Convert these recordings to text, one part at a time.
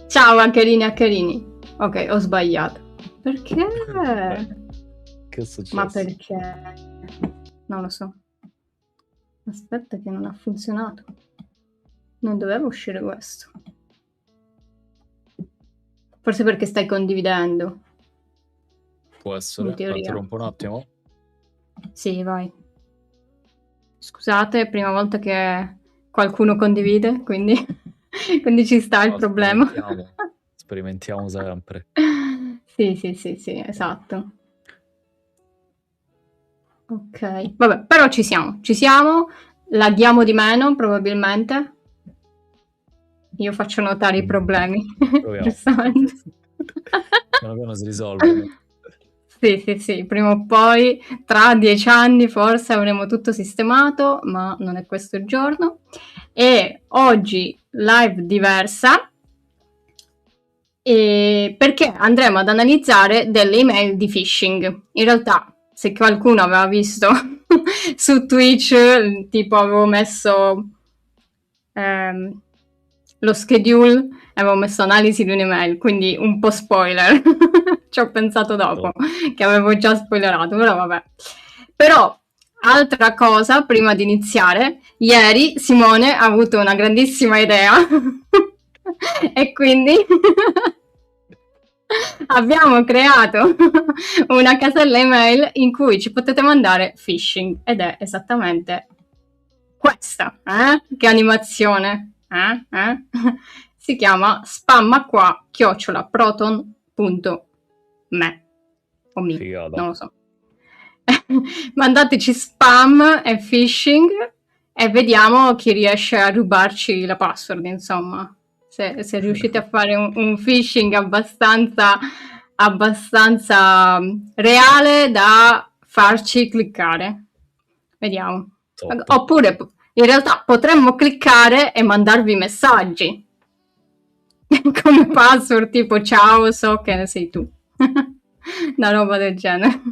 Ciao Hackerini. Ok, ho sbagliato. Perché? Che è successo? Ma perché? Non lo so. Aspetta che non ha funzionato. Non doveva uscire questo. Forse perché stai condividendo. Può essere. In teoria. Interrompo un attimo. Sì, vai. Scusate, prima volta che qualcuno condivide, quindi, quindi ci sta il problema. Sperimentiamo sempre. Sì, esatto. Ok, vabbè, però ci siamo, laghiamo di meno probabilmente. Io faccio notare i problemi, giustamente. Piano piano si risolvono. Sì, prima o poi, tra 10 anni forse avremo tutto sistemato, ma non è questo il giorno. E oggi live diversa, perché andremo ad analizzare delle email di phishing. In realtà, se qualcuno aveva visto su Twitch, tipo avevo messo lo schedule, avevo messo analisi di un'email, quindi un po' spoiler. Ci ho pensato dopo che avevo già spoilerato, però vabbè. Però, altra cosa, prima di iniziare, ieri Simone ha avuto una grandissima idea e quindi abbiamo creato una casella email in cui ci potete mandare phishing ed è esattamente questa, che animazione, si chiama spamma@proton.me o me, Figata. non lo so. Mandateci spam e phishing e vediamo chi riesce a rubarci la password, insomma. Se riuscite a fare un phishing abbastanza reale da farci cliccare. Vediamo. Top. Oppure in realtà potremmo cliccare e mandarvi messaggi come password tipo ciao, so che sei tu. Una roba del genere.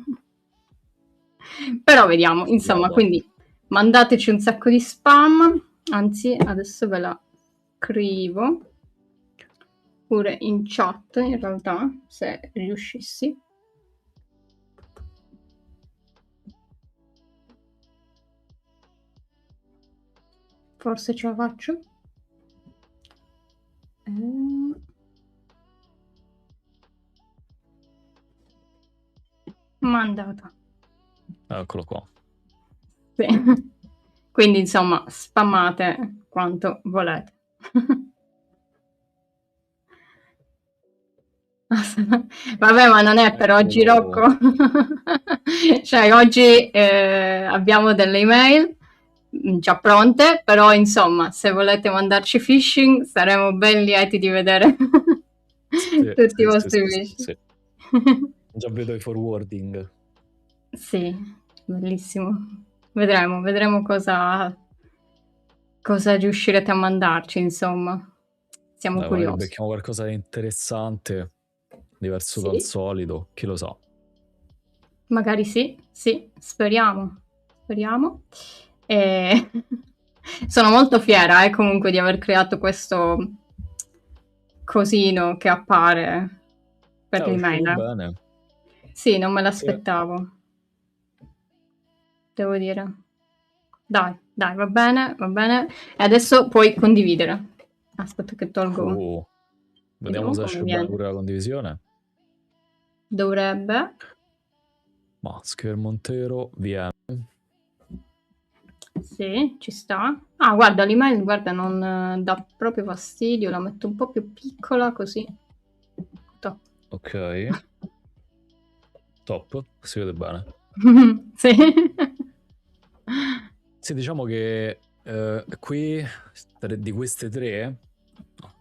Però vediamo, insomma, quindi mandateci un sacco di spam, anzi adesso ve la scrivo pure in chat in realtà, se riuscissi. Forse ce la faccio. Mandata. Eccolo qua. Sì. Quindi insomma spammate quanto volete. Vabbè, ma non è per oggi, Rocco. Cioè, oggi abbiamo delle email già pronte, però insomma, se volete mandarci phishing, saremo ben lieti di vedere tutti i vostri phishing. Sì. Già vedo i forwarding. Sì, bellissimo. Vedremo cosa riuscirete a mandarci, insomma. Siamo curiosi. Becchiamo qualcosa di interessante, diverso dal solito, chi lo sa. Magari sì, speriamo. E sono molto fiera comunque di aver creato questo cosino che appare per l'email. Bene. Sì, non me l'aspettavo. Devo dire. Dai, va bene. E adesso puoi condividere. Aspetta che tolgo. Vediamo se esce bene pure la condivisione. Dovrebbe. Ma schermo intero, VM. Sì, ci sta. Ah, guarda, l'email, guarda, non dà proprio fastidio, la metto un po' più piccola così. Top. Ok. Top, si vede bene. Sì. Sì, diciamo che qui di queste tre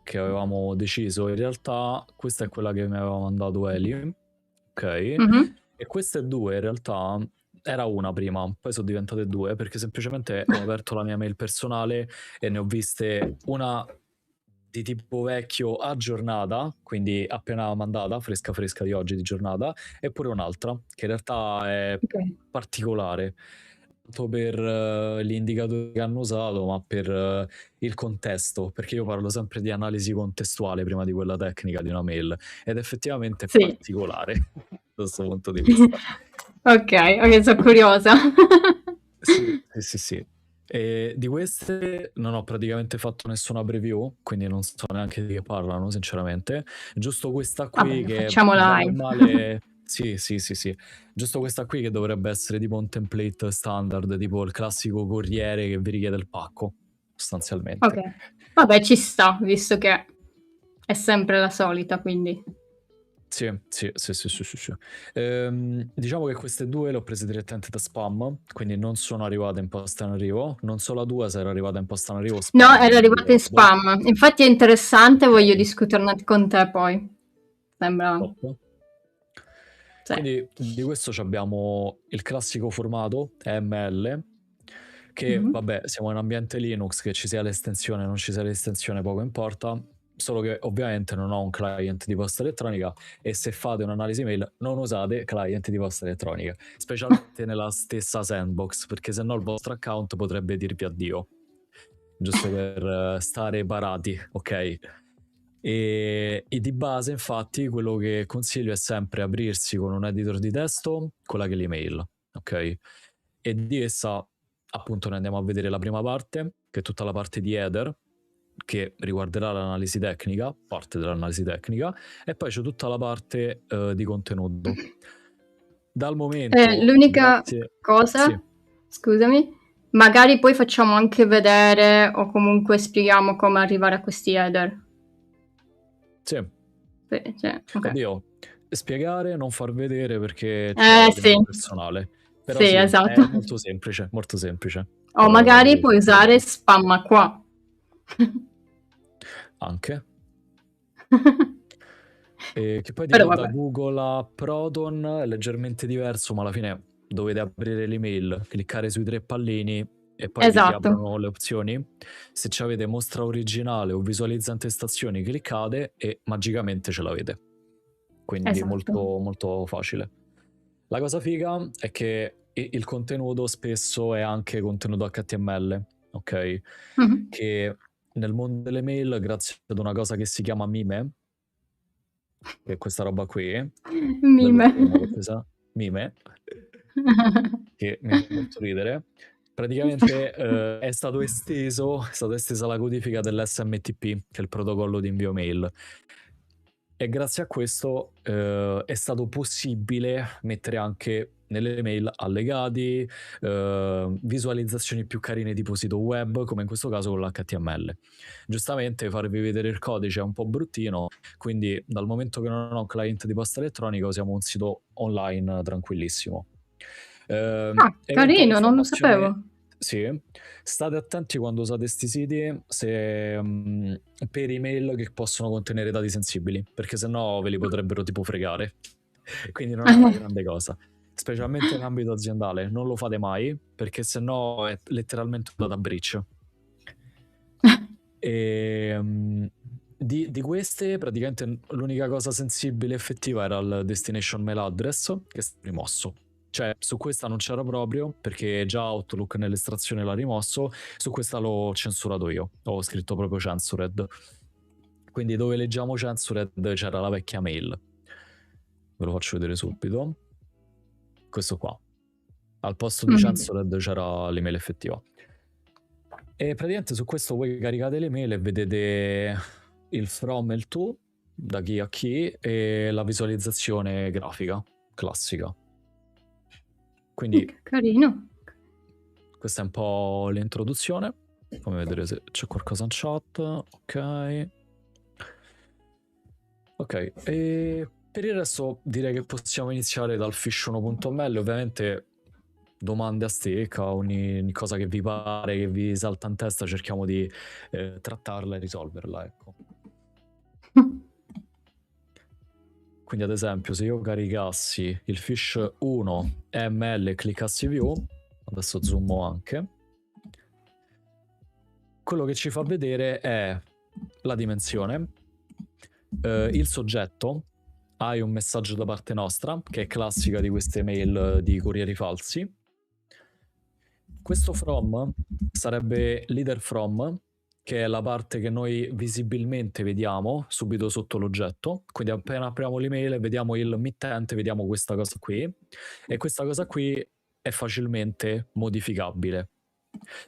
che avevamo deciso, in realtà questa è quella che mi aveva mandato Eli, ok? E queste due in realtà era una prima, poi sono diventate due perché semplicemente ho aperto la mia mail personale e ne ho viste una di tipo vecchio aggiornata, quindi appena mandata, fresca di oggi di giornata, e pure un'altra che in realtà è particolare. tanto per gli indicatori che hanno usato, ma per il contesto, perché io parlo sempre di analisi contestuale prima di quella tecnica di una mail, ed effettivamente è Sì. particolare da questo punto di vista. Ok, sono curiosa. Sì. E di queste non ho praticamente fatto nessuna preview, quindi non so neanche di che parlano, sinceramente. Giusto questa qui Vabbè, che facciamo bene o live. male. Sì. Giusto questa qui che dovrebbe essere tipo un template standard, tipo il classico corriere che vi richiede il pacco, sostanzialmente. Ok. Vabbè, ci sta, visto che è sempre la solita, quindi. Sì. Diciamo che queste due le ho prese direttamente da spam, quindi non sono arrivate in posta in arrivo. Non so la tua se era arrivata in posta in arrivo o No, spam, era non mi arrivato in ricordo. spam. Infatti è interessante, voglio Ok, discuterne con te poi. Sembra. top. Sì. Quindi di questo abbiamo il classico formato EML, che Mhm. vabbè, siamo in ambiente Linux, che ci sia l'estensione, non ci sia l'estensione, poco importa, solo che ovviamente non ho un client di posta elettronica, e se fate un'analisi mail non usate client di posta elettronica, specialmente nella stessa sandbox, perché se no il vostro account potrebbe dirvi addio, giusto per stare parati, ok? E di base, infatti, quello che consiglio è sempre aprirsi con un editor di testo, quella che è l'email, ok? E di essa, appunto, ne andiamo a vedere la prima parte, che è tutta la parte di header, che riguarderà l'analisi tecnica, parte dell'analisi tecnica, e poi c'è tutta la parte di contenuto. Dal momento, L'unica grazie. Sì, cosa, scusami, magari poi facciamo anche vedere o comunque spieghiamo come arrivare a questi header. sì. Sì, ok. Oddio, spiegare, non far vedere perché cioè, Sì, rimane personale. Però sì, sì, esatto. è molto semplice, molto semplice. O Lo magari vedo puoi subito. usare spamma qua. Anche. E che poi Però tipo da vabbè. Google a Proton è leggermente diverso, ma alla fine dovete aprire l'email, cliccare sui tre pallini e poi vi si Esatto. aprono le opzioni. Se ci avete mostra originale o visualizza intestazioni, cliccate e magicamente ce l'avete. Quindi Esatto. molto, molto facile. La cosa figa è che il contenuto spesso è anche contenuto HTML, ok? Mhm. Che nel mondo delle mail, grazie ad una cosa che si chiama Mime, che è questa roba qui, Mime. dell'ultimo che pesa, Mime, che mi fa molto ridere, praticamente è stata estesa la codifica dell'SMTP, che è il protocollo di invio mail. E grazie a questo è stato possibile mettere anche nelle mail allegati, visualizzazioni più carine tipo sito web, come in questo caso con l'HTML. Giustamente farvi vedere il codice è un po' bruttino, quindi dal momento che non ho un client di posta elettronica usiamo un sito online tranquillissimo. Eventuale Carino, non lo sapevo. informazione, sì, state attenti quando usate questi siti se, per email che possono contenere dati sensibili, perché sennò ve li potrebbero tipo fregare. Quindi non è una grande cosa. Specialmente in ambito aziendale, non lo fate mai, perché sennò è letteralmente un data breach. E, di queste, praticamente l'unica cosa sensibile effettiva era il destination mail address, che è stato rimosso. Cioè, su questa non c'era proprio, perché già Outlook nell'estrazione l'ha rimosso, su questa l'ho censurato io, ho scritto proprio censored. Quindi dove leggiamo censored c'era la vecchia mail. Ve lo faccio vedere subito. Questo qua. Al posto di censored c'era l'email effettiva. E praticamente su questo voi caricate le mail e vedete il from e il to, da chi a chi, e la visualizzazione grafica classica. Quindi Carino. questa è un po' l'introduzione. Fammi vedere se c'è qualcosa in chat. Ok, e per il resto direi che possiamo iniziare dal fish1.ml. Ovviamente domande a stecca, ogni cosa che vi pare, che vi salta in testa, cerchiamo di trattarla e risolverla, ecco. Quindi ad esempio se io caricassi il fish 1 ml e cliccassi view, adesso zoomo anche, quello che ci fa vedere è la dimensione, il soggetto, hai un messaggio da parte nostra, che è classica di queste mail di corrieri falsi, questo from sarebbe leader from, che è la parte che noi visibilmente vediamo subito sotto l'oggetto. Quindi appena apriamo l'email e vediamo il mittente, vediamo questa cosa qui, e questa cosa qui è facilmente modificabile.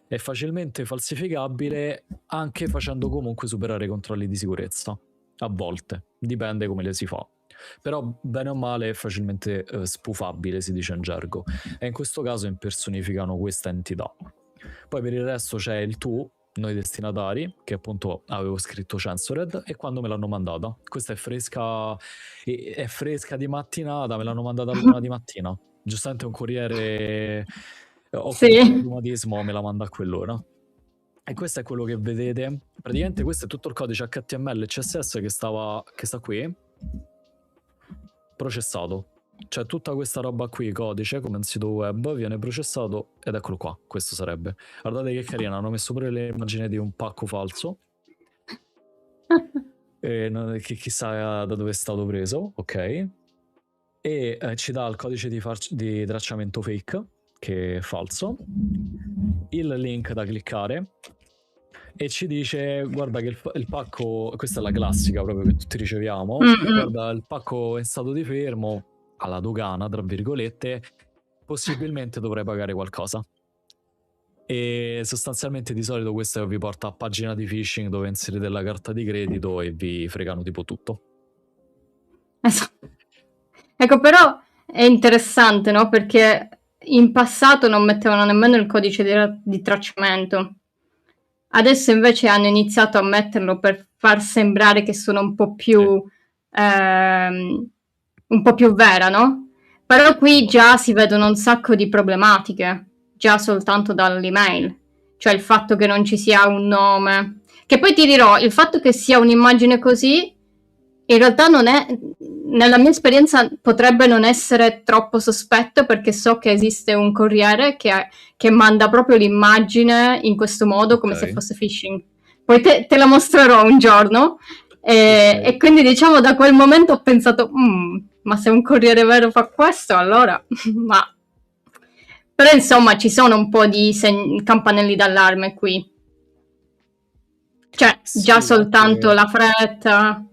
È facilmente falsificabile anche facendo comunque superare i controlli di sicurezza. A volte, dipende come le si fa. Però bene o male è facilmente spoofabile, si dice in gergo. E in questo caso impersonificano questa entità. Poi per il resto c'è il to, noi destinatari, che appunto avevo scritto censored, e quando me l'hanno mandata. Questa è fresca di mattinata, me l'hanno mandata all'1 di mattina. Giustamente un corriere o comunque un automatismo me la manda a quell'ora. E questo è quello che vedete. Praticamente questo è tutto il codice HTML e CSS che sta qui, processato. Cioè tutta questa roba qui, codice, come un sito web, viene processato ed eccolo qua, questo sarebbe. Guardate che carina, hanno messo pure le immagini di un pacco falso. Che chissà da dove è stato preso, ok? E ci dà il codice di tracciamento fake, che è falso, il link da cliccare, e ci dice guarda che il pacco, questa è la classica proprio che tutti riceviamo, guarda il pacco è in stato di fermo alla dogana, tra virgolette, possibilmente dovrei pagare qualcosa. E sostanzialmente di solito questo vi porta a pagina di phishing dove inserite la carta di credito e vi fregano tipo tutto. Esatto. Ecco, però è interessante, no? Perché in passato non mettevano nemmeno il codice di tracciamento. Adesso invece hanno iniziato a metterlo per far sembrare che sono un po' più vera, no? Però qui già si vedono un sacco di problematiche, già soltanto dall'email. Cioè il fatto che non ci sia un nome. Che poi ti dirò, il fatto che sia un'immagine così, in realtà non è, nella mia esperienza potrebbe non essere troppo sospetto, perché so che esiste un corriere che manda proprio l'immagine in questo modo, come se fosse phishing. Poi te la mostrerò un giorno. E quindi diciamo da quel momento ho pensato, ma se un corriere vero fa questo, allora... ma... Però insomma ci sono un po' di campanelli d'allarme qui. Cioè, sì, già soltanto la fretta,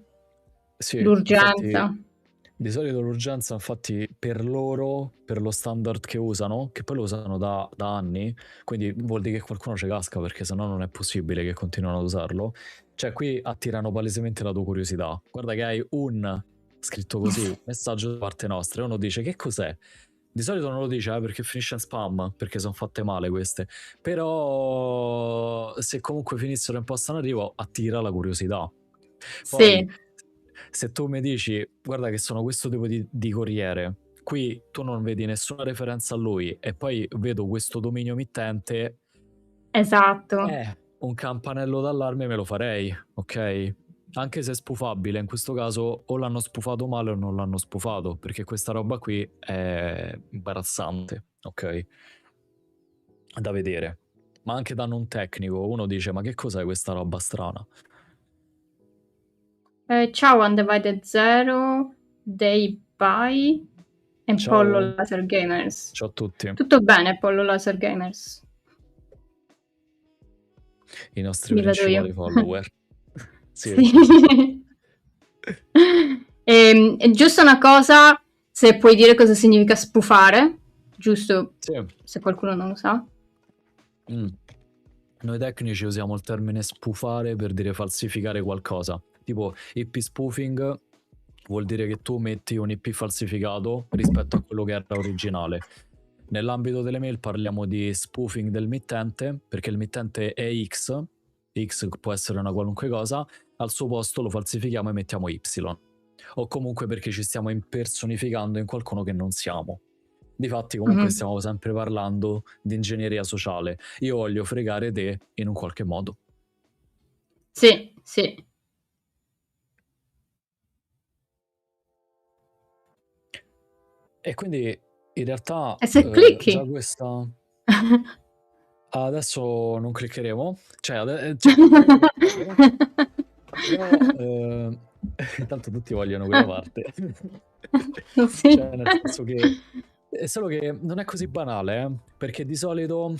sì, l'urgenza. Infatti, di solito l'urgenza, infatti, per loro, per lo standard che usano, che poi lo usano da anni, quindi vuol dire che qualcuno ci casca, perché sennò non è possibile che continuino ad usarlo. Cioè, qui attirano palesemente la tua curiosità. Guarda che hai un, scritto così, messaggio da parte nostra, e uno dice che cos'è? Di solito non lo dice perché finisce in spam, perché sono fatte male queste. Però se comunque finissero in posta in arrivo, attira la curiosità. Poi, sì, se tu mi dici, guarda che sono questo tipo di corriere, qui tu non vedi nessuna referenza a lui, e poi vedo questo dominio mittente, esatto, un campanello d'allarme me lo farei, ok? Anche se è spoofabile, in questo caso o l'hanno spoofato male o non l'hanno spoofato, perché questa roba qui è imbarazzante, ok? Da vedere. Ma anche da non tecnico, uno dice, ma che cos'è questa roba strana? Ciao Undivided Zero, Day Bye e ciao. Pollo Laser Gamers. Ciao a tutti. Tutto bene, Pollo Laser Gamers? I nostri principali follower. Sì. Giusto una cosa, se puoi dire cosa significa spoofare, giusto? Sì. Se qualcuno non lo sa. Noi tecnici usiamo il termine spoofare per dire falsificare qualcosa. Tipo IP spoofing vuol dire che tu metti un IP falsificato rispetto a quello che era originale. Nell'ambito delle mail parliamo di spoofing del mittente, perché il mittente è X può essere una qualunque cosa, al suo posto lo falsifichiamo e mettiamo Y, o comunque perché ci stiamo impersonificando in qualcuno che non siamo. Difatti comunque stiamo sempre parlando di ingegneria sociale. Io voglio fregare te in un qualche modo. Sì, sì. E quindi in realtà e se clicchi? Già questa... Adesso non cliccheremo, cioè intanto tutti vogliono quella parte. Sì. Cioè, nel senso che È solo che non è così banale, perché di solito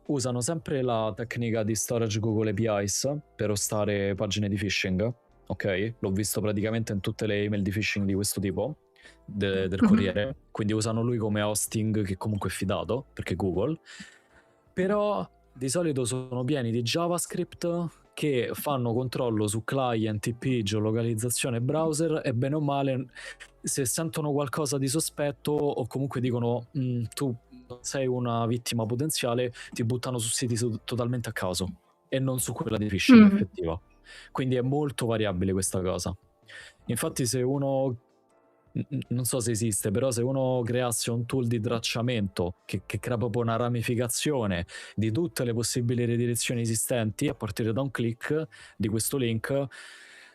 usano sempre la tecnica di storage Google APIs per ostare pagine di phishing, ok? L'ho visto praticamente in tutte le email di phishing di questo tipo, del Corriere, quindi usano lui come hosting, che comunque è fidato, perché è Google, però di solito sono pieni di JavaScript che fanno controllo su client, IP, geolocalizzazione, browser, e bene o male, se sentono qualcosa di sospetto o comunque dicono tu sei una vittima potenziale, ti buttano su siti totalmente a caso e non su quella di phishing effettiva. Quindi è molto variabile questa cosa. Infatti se uno, non so se esiste, però se uno creasse un tool di tracciamento che crea proprio una ramificazione di tutte le possibili redirezioni esistenti a partire da un click di questo link,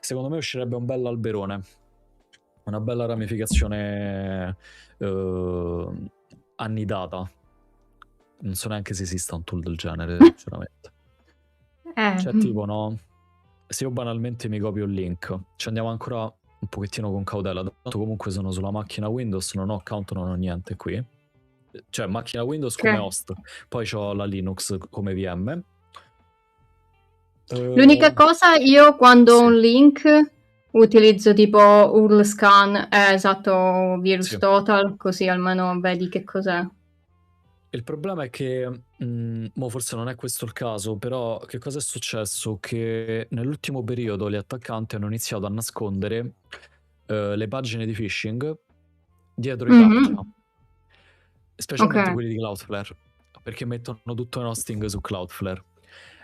secondo me uscirebbe un bel alberone, una bella ramificazione annidata. Non so neanche se esista un tool del genere, sinceramente. Cioè tipo, no, se io banalmente mi copio il link, ci andiamo ancora un pochettino con cautela, tanto comunque sono sulla macchina Windows, non ho account, non ho niente qui, cioè macchina Windows come host, poi ho la Linux come VM. L'unica cosa, io quando ho un link utilizzo tipo URL scan, esatto, virus total, così almeno vedi che cos'è. Il problema è che, mo forse non è questo il caso, però che cosa è successo? Che nell'ultimo periodo gli attaccanti hanno iniziato a nascondere le pagine di phishing dietro i captcha, specialmente quelli di Cloudflare, perché mettono tutto in hosting su Cloudflare.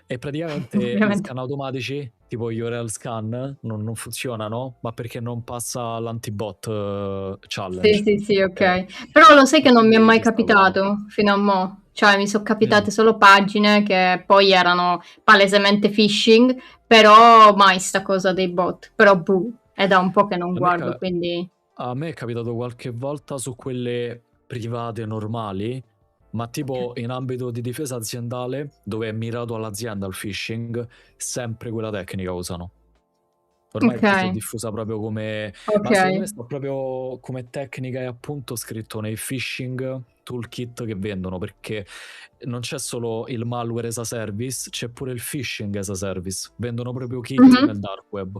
E praticamente gli scan automatici, tipo gli URL scan, non funzionano, ma perché non passa l'antibot challenge. Sì, ok. Però lo sai che non mi è mai capitato fino a mo'. Cioè, mi sono capitate solo pagine che poi erano palesemente phishing, però mai sta cosa dei bot. Però è da un po' che non guardo, quindi... A me è capitato qualche volta su quelle private normali, ma tipo in ambito di difesa aziendale, dove è mirato all'azienda il phishing, sempre quella tecnica usano. Ormai si è diffusa proprio come... Ma secondo me sta proprio come tecnica, è appunto scritto nei phishing toolkit che vendono, perché non c'è solo il malware as a service, c'è pure il phishing as a service. Vendono proprio kit nel dark web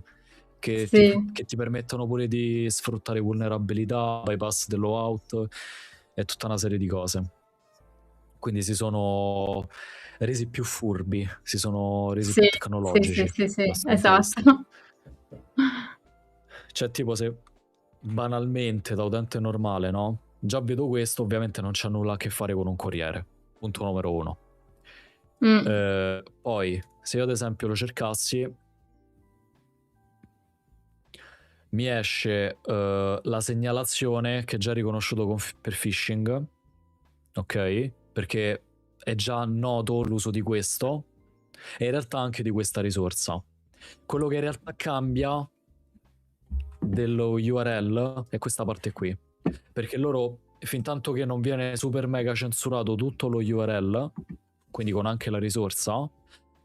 che ti permettono pure di sfruttare vulnerabilità, bypass dell'out e tutta una serie di cose. Quindi si sono resi più furbi, si sono resi più tecnologici. Sì, esatto. Cioè tipo, se banalmente da utente normale, no? Già vedo questo, ovviamente non c'ha nulla a che fare con un corriere. Punto numero 1. Poi, se io ad esempio lo cercassi, mi esce la segnalazione che è già riconosciuto per phishing, ok? Perché è già noto l'uso di questo e in realtà anche di questa risorsa. Quello che in realtà cambia dello URL è questa parte qui, perché loro, fin tanto che non viene super mega censurato tutto lo URL, quindi con anche la risorsa,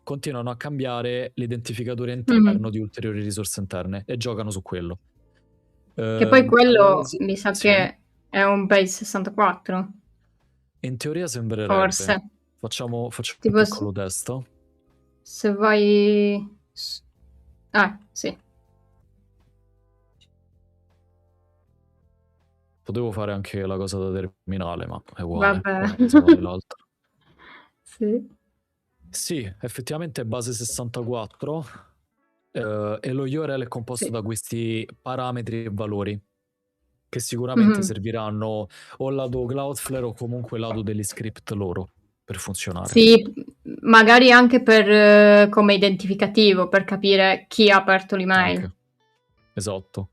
continuano a cambiare l'identificatore interno di ulteriori risorse interne e giocano su quello. Che poi quello mi sa che è un base 64. In teoria sembrerebbe. Forse. Facciamo tipo un piccolo test. Se vai... sì. Potevo fare anche la cosa da terminale, ma è uguale. Vabbè. L'altro. Sì, effettivamente è base 64 e lo URL è composto da questi parametri e valori che sicuramente serviranno o lato Cloudflare o comunque lato degli script loro per funzionare. Sì, magari anche per come identificativo, per capire chi ha aperto l'email. Anche. Esatto.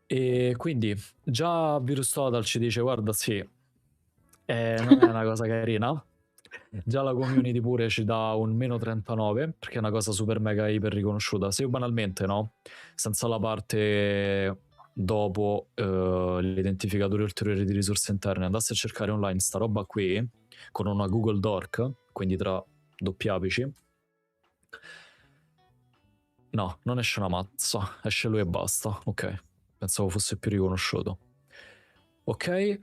E quindi già Virus Total ci dice: guarda, sì, non è una cosa carina. Già la community pure ci dà un meno 39, perché è una cosa super mega iper riconosciuta. Se io banalmente, no, senza la parte dopo l'identificatore ulteriore di risorse interne, andassi a cercare online sta roba qui con una Google Doc, quindi tra doppi apici, no, non esce una mazza, esce lui e basta. Ok, pensavo fosse più riconosciuto. Ok?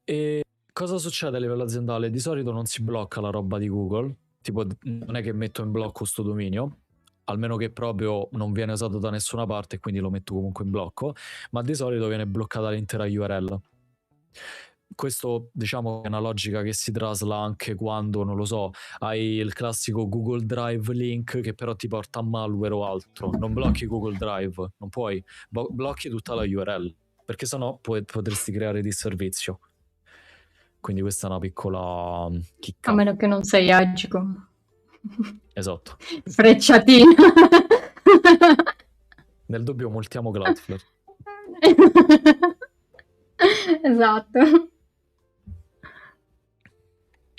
E cosa succede a livello aziendale? Di solito non si blocca la roba di Google, tipo non è che metto in blocco sto dominio, almeno che proprio non viene usato da nessuna parte e quindi lo metto comunque in blocco, ma di solito viene bloccata l'intera URL. Questo diciamo è una logica che si trasla anche quando, non lo so, hai il classico Google Drive link che però ti porta a malware o altro. Non blocchi Google Drive, non puoi, blocchi tutta la URL, perché sennò potresti creare disservizio. Quindi questa è una piccola chicca. A meno che non sei Agicom. Esatto. Frecciatina. Nel dubbio multiamo Cloudflare. Esatto.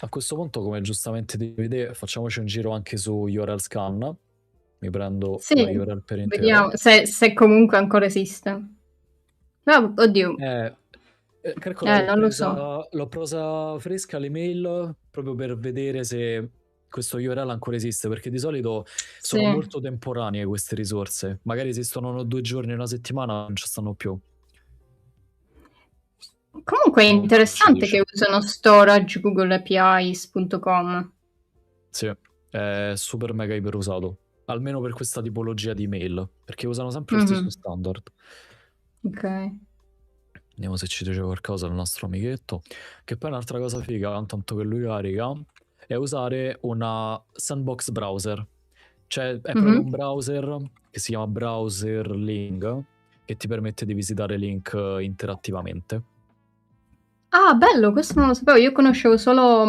A questo punto, come giustamente dicevi, facciamoci un giro anche su URL scan. Mi prendo Sì, la URL per intero. vediamo se comunque ancora esiste. Ah, oddio. Calcola, Non lo so. l'ho presa fresca l'email proprio per vedere se questo URL ancora esiste, perché di solito sono Sì. molto temporanee queste risorse. Magari esistono 2 giorni, una settimana, non ci stanno più. Comunque è Vediamo cosa ci interessante dice. che usano storage googleapis.com. Sì, è super mega iper usato, almeno per questa tipologia di email, perché usano sempre lo stesso standard. Ok. Vediamo se ci dice qualcosa il nostro amichetto. Che poi un'altra cosa figa, intanto che lui carica, è usare una sandbox browser. Cioè è proprio un browser che si chiama Browser Link, che ti permette di visitare link interattivamente. Ah, bello, questo non lo sapevo. Io conoscevo solo...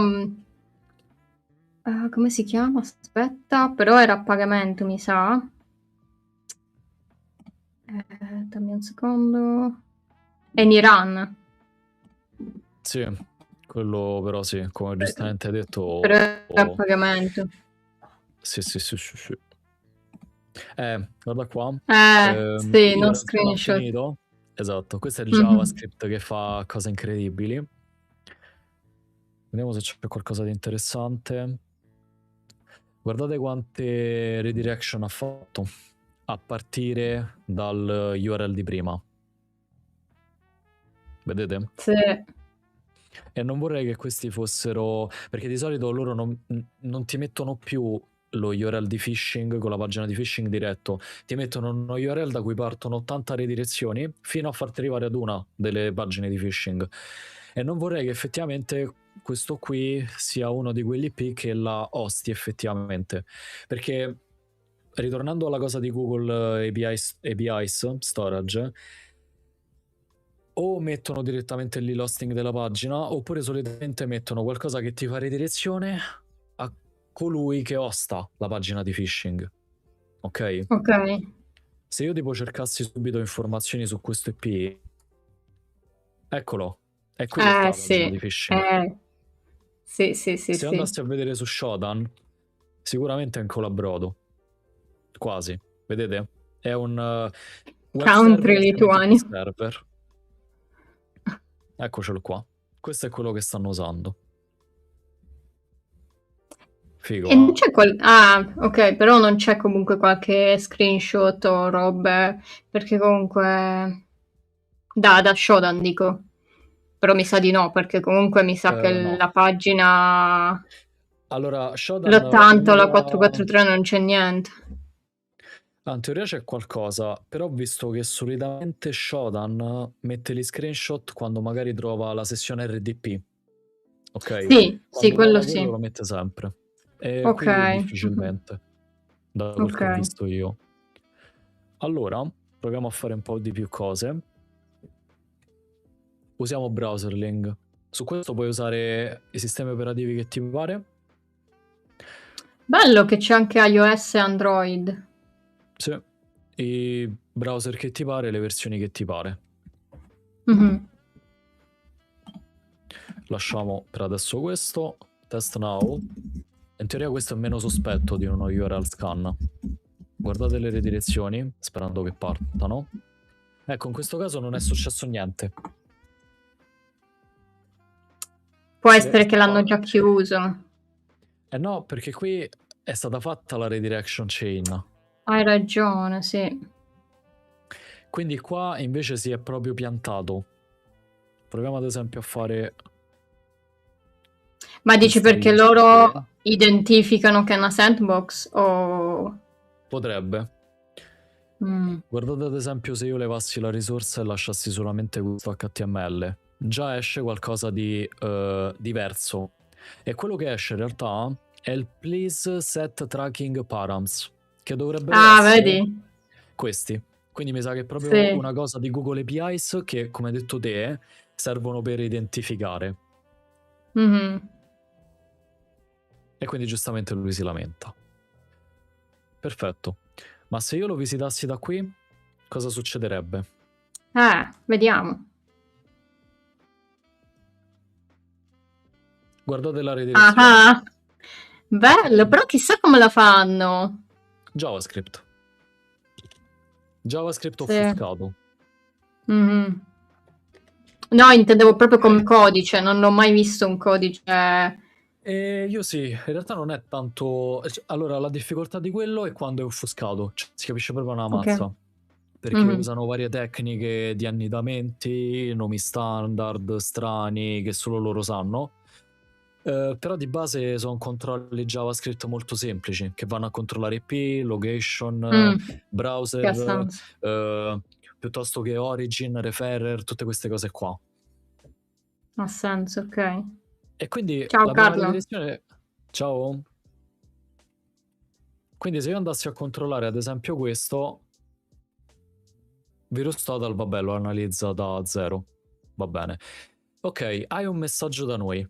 come si chiama? Aspetta, però era a pagamento, mi sa. Dammi un secondo. AnyRun. Sì, quello però sì, come giustamente hai detto... Però era a pagamento. Sì. Guarda qua. Sì, Io non ho screenshot. finito. Esatto, questo è il JavaScript che fa cose incredibili. Vediamo se c'è qualcosa di interessante. Guardate quante redirection ha fatto a partire dal URL di prima. Vedete? Sì. E non vorrei che questi fossero... Perché di solito loro non ti mettono più lo URL di phishing con la pagina di phishing diretto, ti mettono uno URL da cui partono 80 redirezioni fino a farti arrivare ad una delle pagine di phishing. E non vorrei che effettivamente questo qui sia uno di quelli IP che la hosti effettivamente, perché ritornando alla cosa di Google APIs storage, o mettono direttamente lì l'hosting della pagina, oppure solitamente mettono qualcosa che ti fa redirezione a colui che hosta la pagina di phishing. Ok? Se io tipo cercassi subito informazioni su questo IP, eccolo, è qui che sta la pagina di phishing. Sì. Se andassi a vedere su Shodan, sicuramente è ancora brodo. Quasi, vedete? È un web Country server, server. Eccocelo qua. Questo è quello che stanno usando. Figo. E non c'è ok, però non c'è comunque qualche screenshot o robe, perché comunque da Shodan dico. Però mi sa di no, perché comunque mi sa che No. la pagina Allora, Shodan l'80 o la 443 non c'è niente. In teoria c'è qualcosa, però ho visto che solitamente Shodan mette gli screenshot quando magari trova la sessione RDP. Ok? Sì, quello sì. Lo mette sempre. E qui difficilmente, da quel che ho visto io. Allora, proviamo a fare un po' di più cose. Usiamo Browserling. Su questo puoi usare i sistemi operativi che ti pare. Bello che c'è anche iOS e Android. Sì, i browser che ti pare, le versioni che ti pare. Lasciamo per adesso questo. Test now. In teoria questo è meno sospetto di uno URL scan. Guardate le redirezioni, sperando che partano. Ecco, in questo caso non è successo niente. Può essere che l'hanno già chiuso. No, perché qui è stata fatta la redirection chain. Hai ragione, sì. Quindi qua invece si è proprio piantato. proviamo ad esempio a fare Ma dici questa perché lista loro qui. identificano che è una sandbox o... Potrebbe. Mm. Guardate ad esempio se io levassi la risorsa e lasciassi solamente questo HTML, già esce qualcosa di diverso. E quello che esce in realtà è il please set tracking params, che dovrebbero Ah, essere vedi? questi. Quindi mi sa che è proprio Sì. una cosa di Google APIs che, come hai detto te, servono per identificare. Mhm. E quindi giustamente lui si lamenta. Perfetto. Ma se io lo visitassi da qui, cosa succederebbe? Vediamo. Guardate la redirezione. Ah, bello, però chissà come la fanno. JavaScript. JavaScript Sì. offuscato. Mhm. No, intendevo proprio come codice, non ho mai visto un codice. E io sì, in realtà non è tanto... Allora, la difficoltà di quello è quando è offuscato, cioè, si capisce proprio una Ok. mazza, perché Mhm. usano varie tecniche di annidamenti, nomi standard, strani, che solo loro sanno. Però di base sono controlli JavaScript molto semplici, che vanno a controllare IP, location, Che ha browser, senso. piuttosto che origin, referrer, tutte queste cose qua. Ha senso, ok. E quindi Ciao la prima Carlo. redirezione... Ciao? Quindi se io andassi a controllare ad esempio questo, VirusTotal, vabbè, lo analizza da 0. Va bene. Ok, hai un messaggio da noi.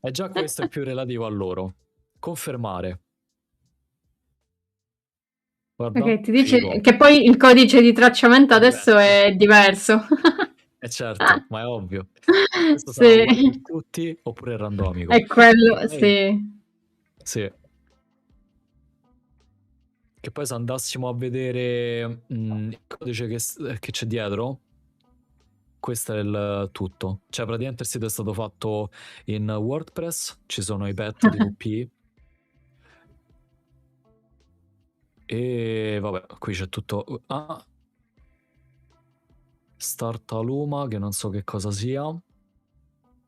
E già questo è più relativo a loro. Confermare. Guarda, Ok, ti dice figo. che poi il codice di tracciamento È adesso diverso. è diverso. E certo, ma è ovvio. Questo sarà Sì, uguale per tutti oppure randomico. è Che quello, poi... sì. Sì. Che poi se andassimo a vedere il codice che c'è dietro, questo è il tutto. Cioè praticamente il sito è stato fatto in WordPress, ci sono i pet di WP e vabbè, qui c'è tutto... Start Aluma, che non so che cosa sia.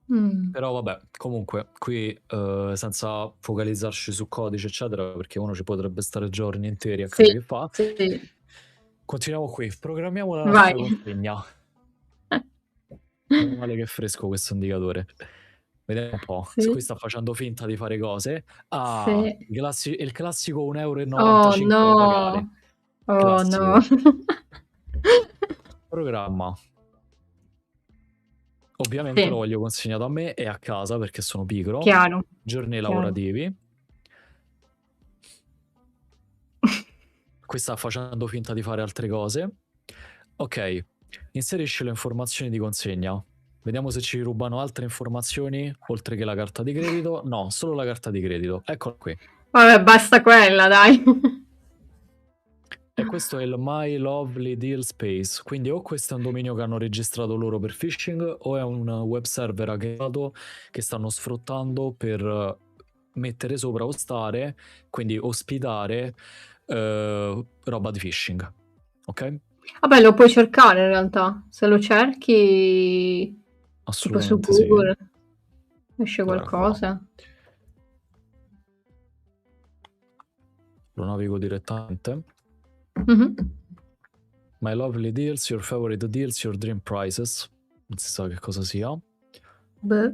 Però vabbè, comunque qui senza focalizzarci su codice eccetera, perché uno ci potrebbe stare giorni interi a Sì, capire che fa. sì. Continuiamo qui, programmiamo la Vai. nostra consegna. Meno male che è fresco questo indicatore. Vediamo un po'. Qui Sì, sta facendo finta di fare cose. sì. Il classico Oh 1,95 € da pagare. no, oh no. Classico. Programma. Ovviamente lo Sì, voglio consegnato a me e a casa perché sono pigro. chiaro, Giorni chiaro. lavorativi. Qui sta facendo finta di fare altre cose. Ok, inserisci le informazioni di consegna. Vediamo se ci rubano altre informazioni oltre che la carta di credito. No, solo la carta di credito. Eccola qui. Vabbè, basta quella, dai. E questo è il My Lovely Deal Space. Quindi o questo è un dominio che hanno registrato loro per phishing o è un web server hackeato che stanno sfruttando per mettere sopra ostare, quindi ospitare roba di phishing. Ok? Vabbè, lo puoi cercare in realtà. Se lo cerchi tipo su Assolutamente sì. Google, esce Dov'è qua? qualcosa. Lo navigo direttamente. Mhm. My Lovely Deals, Your Favorite Deals, Your Dream Prices. Non si sa che cosa sia. Beh.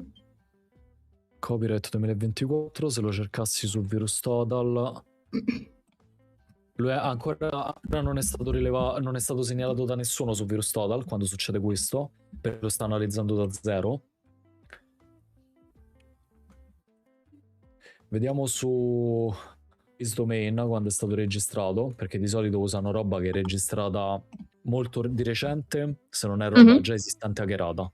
Copyright 2024. Se lo cercassi su VirusTotal, lui è ancora non è stato non è stato segnalato da nessuno su VirusTotal quando succede questo, perché lo sta analizzando da 0. Vediamo su His Domain quando è stato registrato, perché di solito usano roba che è registrata molto di recente, se non è roba già esistente hackerata.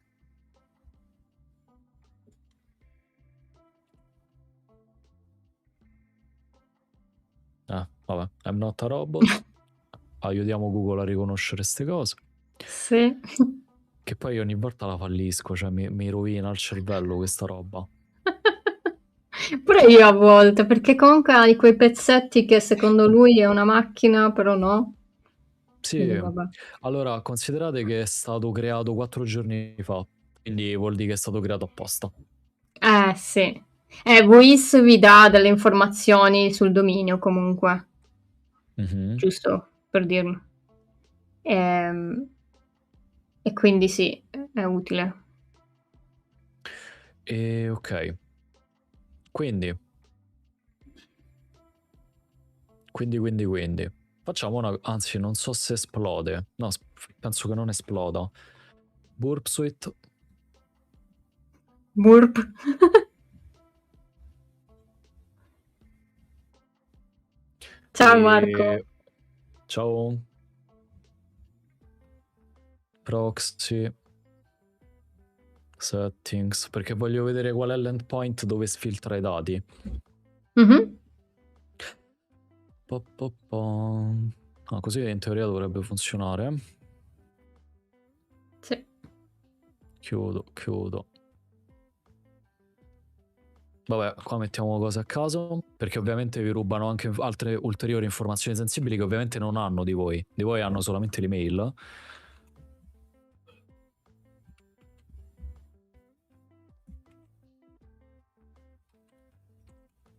Vabbè, I'm not a robot. Aiutiamo Google a riconoscere queste cose. Sì. Che poi ogni volta la fallisco, cioè mi rovina il cervello questa roba. Pure io a volte, perché comunque ha di quei pezzetti che secondo lui è una macchina, però no. Quindi Sì, vabbè. allora considerate che è stato creato 4 giorni fa quindi vuol dire che è stato creato apposta. Sì. Voice vi dà delle informazioni sul dominio comunque, giusto per dirlo. E quindi sì, è utile. Ok. Quindi. Facciamo una... Anzi, non so se esplode. No, penso che non esploda. Burp Suite. Burp. Ciao Marco. Ciao. Proxy. Settings. Perché voglio vedere qual è l'endpoint dove sfiltra i dati. Così in teoria dovrebbe funzionare. Sì. Chiudo. Vabbè, qua mettiamo cose a caso, perché ovviamente vi rubano anche altre ulteriori informazioni sensibili che ovviamente non hanno di voi. Di voi hanno solamente l'email.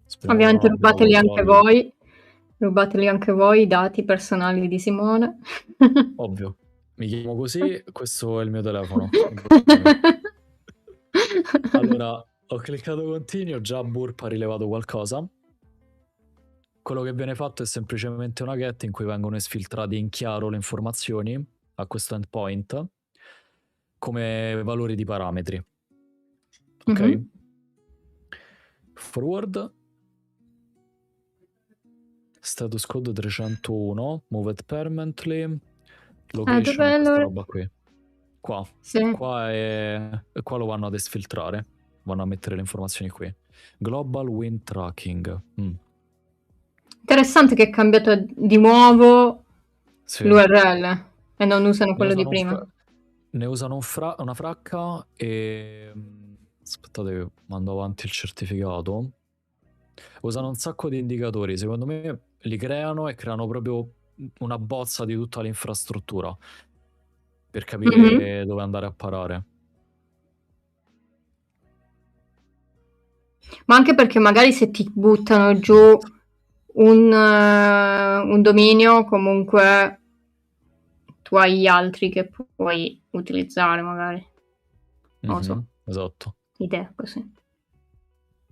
Speriamo Ovviamente non abbiamo rubateli anche voi i dati personali di Simone. Ovvio. Mi chiamo così, questo è il mio telefono. Allora, ho cliccato continue, già Burp ha rilevato qualcosa. Quello che viene fatto è semplicemente una get in cui vengono esfiltrate in chiaro le informazioni a questo endpoint come valori di parametri. Ok? Forward. Status code 301, moved permanently, location, questa roba qui. Qua. Sì. Qua lo vanno ad esfiltrare. Vanno a mettere le informazioni qui. Global wind tracking. Interessante che è cambiato di nuovo l'URL e non usano quello di prima. Ne usano una fracca e... Aspettate che mando avanti il certificato. Usano un sacco di indicatori. Secondo me li creano e creano proprio una bozza di tutta l'infrastruttura per capire dove andare a parare. Ma anche perché magari se ti buttano giù un dominio, comunque tu hai gli altri che puoi utilizzare magari. Non lo so. Esatto. Idea così.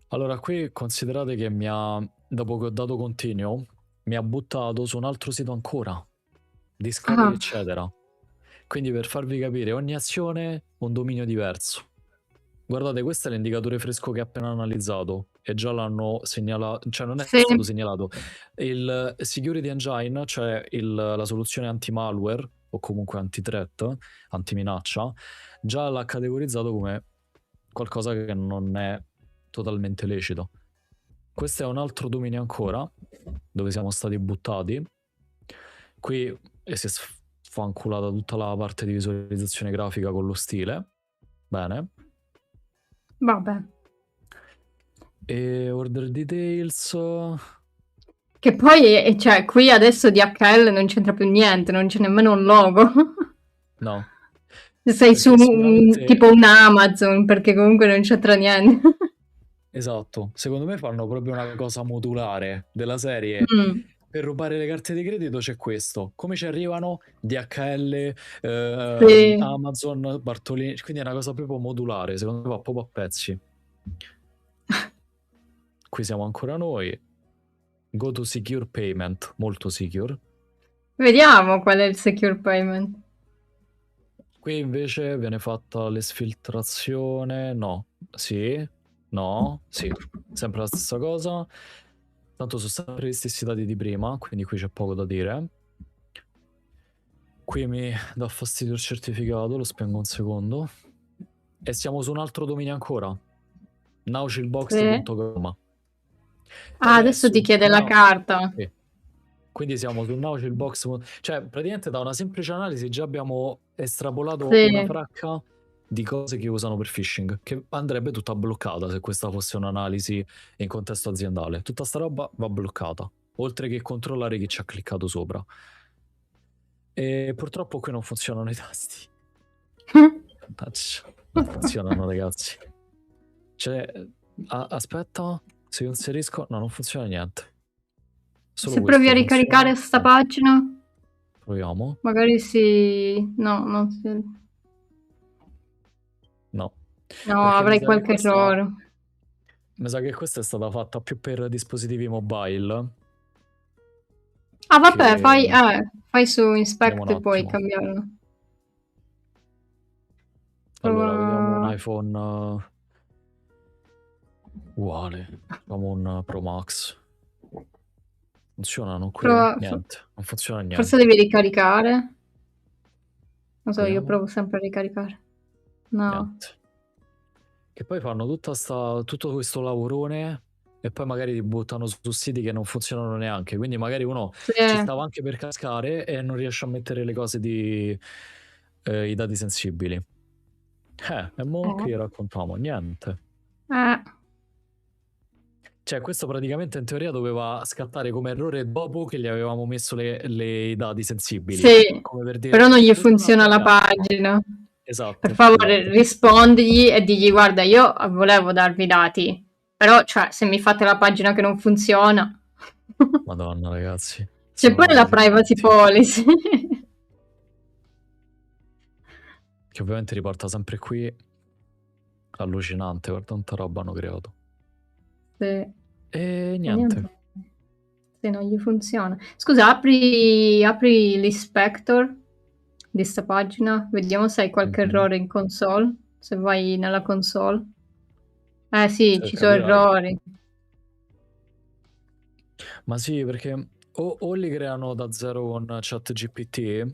Allora, qui considerate che dopo che ho dato continue, mi ha buttato su un altro sito ancora. Discovery, eccetera. Quindi per farvi capire, ogni azione un dominio diverso. Guardate, questo è l'indicatore fresco che ho appena analizzato e già l'hanno segnalato, cioè non è stato segnalato. Il Security Engine, cioè la soluzione anti-malware o comunque anti-threat, anti-minaccia, già l'ha categorizzato come qualcosa che non è totalmente lecito. Questo è un altro dominio ancora, dove siamo stati buttati. Qui si è sfanculata tutta la parte di visualizzazione grafica con lo stile. Bene. Vabbè. E order details. Che poi, cioè, qui adesso DHL non c'entra più niente, non c'è nemmeno un logo. No. Sei su tipo un Amazon, perché comunque non c'entra niente. Esatto. Secondo me fanno proprio una cosa modulare della serie. Per rubare le carte di credito c'è questo. Come ci arrivano? DHL, Amazon, Bartolini. Quindi è una cosa proprio modulare. Secondo me va proprio a pezzi. Qui siamo ancora noi. Go to secure payment. Molto secure. Vediamo qual è il secure payment. Qui invece viene fatta l'esfiltrazione. No. Sì. No. Sì. Sempre la stessa cosa. Tanto sono sempre gli stessi dati di prima, quindi qui c'è poco da dire. Qui mi dà fastidio il certificato, lo spengo un secondo. E siamo su un altro dominio ancora. Nauchilbox.com. Adesso ti chiede la carta. Sì. Quindi siamo su Nauchilbox. Cioè, praticamente da una semplice analisi già abbiamo estrapolato una fracca di cose che usano per phishing, che andrebbe tutta bloccata se questa fosse un'analisi in contesto aziendale. Tutta sta roba va bloccata, oltre che controllare chi ci ha cliccato sopra. E purtroppo qui non funzionano i tasti. Non funzionano, ragazzi. Cioè, aspetta, se io inserisco... No, non funziona niente. Solo Se provi a questo ricaricare funziona. sta pagina, Proviamo. magari si... No, non si... No. No, Perché avrei qualche errore. mi sa che questa è stata fatta più per dispositivi mobile. Ah, vabbè, che... fai su Vediamo Inspect un e puoi attimo. cambiarlo. Allora, vediamo un iPhone uguale. Facciamo un Pro Max. Funzionano qui? Niente, non funziona niente. Forse devi ricaricare. Non so, Proviamo. io provo sempre a ricaricare. No. Niente. Che poi fanno tutto questo lavorone e poi magari ti buttano su siti che non funzionano neanche. Quindi magari uno ci stava anche per cascare e non riesce a mettere le cose i dati sensibili. E mo che raccontiamo? Niente. Cioè, questo praticamente in teoria doveva scattare come errore dopo che gli avevamo messo i dati sensibili. Sì, come per dire, però non gli funziona la pagina. Esatto. Per favore, rispondigli e digli: guarda, io volevo darvi i dati, però, cioè, se mi fate la pagina che non funziona... Madonna, ragazzi. C'è pure la privacy policy. Che ovviamente riporta sempre qui. Allucinante, guarda quanta roba hanno creato. Sì. E niente. Sì, non gli funziona. Scusa, apri l'inspector di sta pagina, vediamo se hai qualche errore in console, se vai nella console. Sì, ci sono errori. Ma sì, perché o li creano da zero con ChatGPT, sì,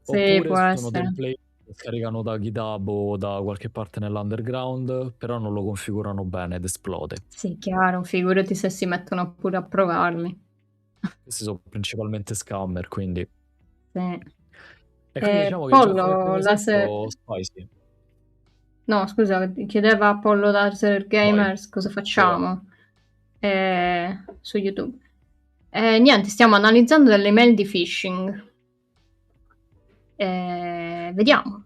oppure sono template che caricano da GitHub o da qualche parte nell'underground, però non lo configurano bene ed esplode. Sì, chiaro, figurati se si mettono pure a provarli. Questi sono principalmente scammer, quindi... Sì. E quindi diciamo che Pollo, già spicy. No, scusa, chiedeva Apollo Laser Gamers cosa facciamo su YouTube. Niente, stiamo analizzando delle email di phishing. Vediamo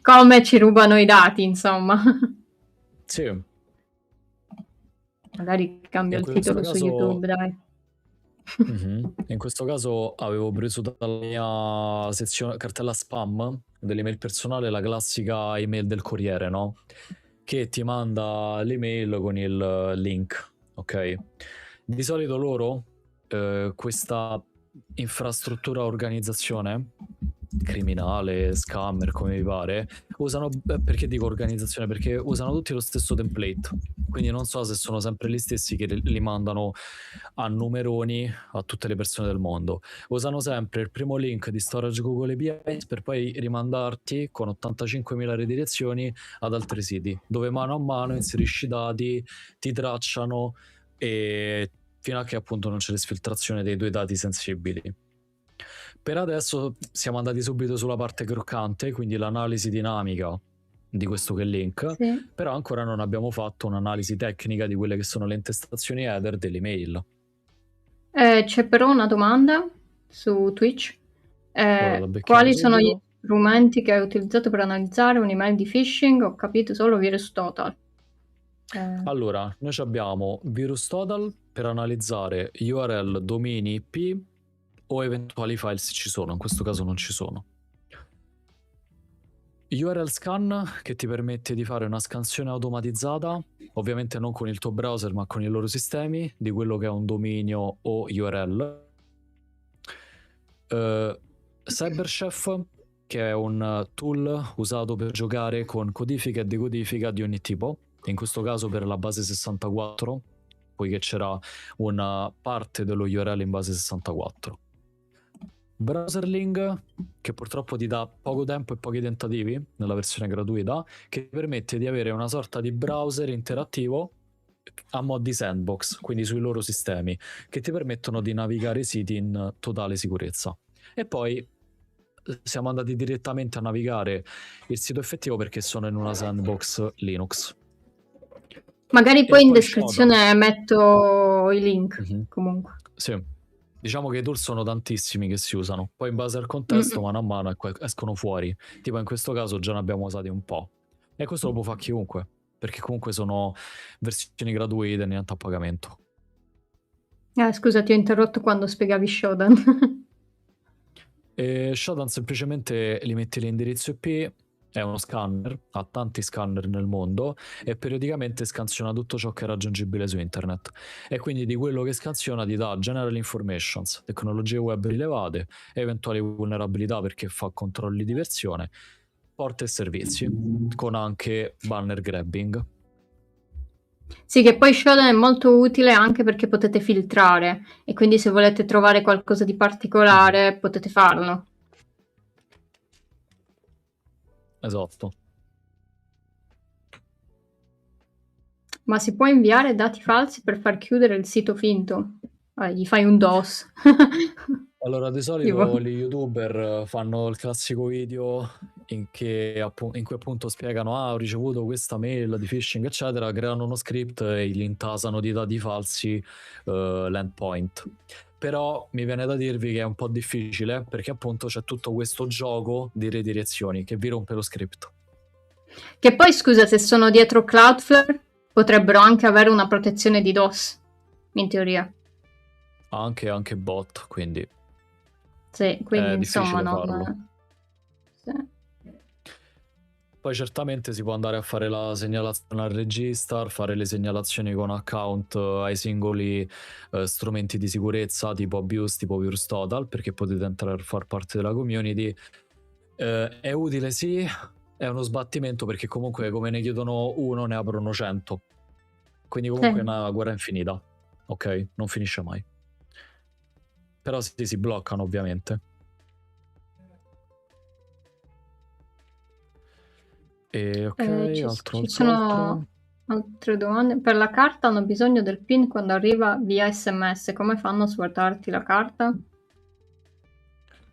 come ci rubano i dati, insomma. Sì. Magari cambio il titolo su YouTube, dai. In questo caso avevo preso dalla mia sezione cartella spam dell'email personale la classica email del Corriere, no? Che ti manda l'email con il link, ok? Di solito loro, questa infrastruttura organizzazione criminale, scammer, come vi pare, usano, perché dico organizzazione? Perché usano tutti lo stesso template, quindi non so se sono sempre gli stessi che li mandano a numeroni a tutte le persone del mondo. Usano sempre il primo link di storage Google API per poi rimandarti con 85.000 redirezioni ad altri siti, dove mano a mano inserisci i dati, ti tracciano e fino a che appunto non c'è l'esfiltrazione dei tuoi dati sensibili. Per adesso siamo andati subito sulla parte croccante, quindi l'analisi dinamica di questo che link, però ancora non abbiamo fatto un'analisi tecnica di quelle che sono le intestazioni header dell'email. C'è però una domanda su Twitch. Quali sono gli strumenti che hai utilizzato per analizzare un'email di phishing? Ho capito solo VirusTotal. Allora, noi abbiamo VirusTotal per analizzare URL, domini, IP o eventuali file se ci sono, in questo caso non ci sono. URL Scan che ti permette di fare una scansione automatizzata, ovviamente non con il tuo browser ma con i loro sistemi, di quello che è un dominio o URL. CyberChef, che è un tool usato per giocare con codifica e decodifica di ogni tipo, in questo caso per la base 64, poiché c'era una parte dello URL in base 64. Browserling, che purtroppo ti dà poco tempo e pochi tentativi nella versione gratuita, che ti permette di avere una sorta di browser interattivo a mo' di sandbox, quindi sui loro sistemi, che ti permettono di navigare i siti in totale sicurezza. E poi siamo andati direttamente a navigare il sito effettivo perché sono in una sandbox Linux. Magari poi in descrizione metto i link, comunque. Sì. Diciamo che i tool sono tantissimi che si usano, poi in base al contesto Mm. mano a mano escono fuori, tipo in questo caso già ne abbiamo usati un po', e questo lo può fare chiunque, perché comunque sono versioni gratuite, niente a pagamento. Scusa, ti ho interrotto quando spiegavi Shodan. E Shodan semplicemente li metti l'indirizzo IP, è uno scanner, ha tanti scanner nel mondo e periodicamente scansiona tutto ciò che è raggiungibile su internet, e quindi di quello che scansiona ti dà general informations, tecnologie web rilevate, eventuali vulnerabilità perché fa controlli di versione, porte e servizi, con anche banner grabbing. Sì, che poi Shodan è molto utile anche perché potete filtrare e quindi se volete trovare qualcosa di particolare potete farlo. Esatto. Ma si può inviare dati falsi per far chiudere il sito finto? Gli fai un DOS. Allora, di Tipo. solito gli youtuber fanno il classico video in cui appunto spiegano: ah, ho ricevuto questa mail di phishing, eccetera, creano uno script e gli intasano di dati falsi l'endpoint. Però mi viene da dirvi che è un po' difficile perché appunto c'è tutto questo gioco di redirezioni che vi rompe lo script. Che poi, scusa, se sono dietro Cloudflare, potrebbero anche avere una protezione di DOS, in teoria. Anche bot, quindi Sì, quindi è insomma difficile non... farlo. Sì. Poi certamente si può andare a fare la segnalazione al registar, fare le segnalazioni con account ai singoli strumenti di sicurezza tipo Abuse, tipo VirusTotal, perché potete entrare a far parte della community. È utile, sì, è uno sbattimento perché comunque come ne chiedono uno ne aprono 100. Quindi comunque è Sì. una guerra infinita, ok? Non finisce mai. Però sì, si bloccano ovviamente. E ok, altro. Ci sono altre domande. Per la carta hanno bisogno del PIN quando arriva via SMS. Come fanno a svuotarti la carta?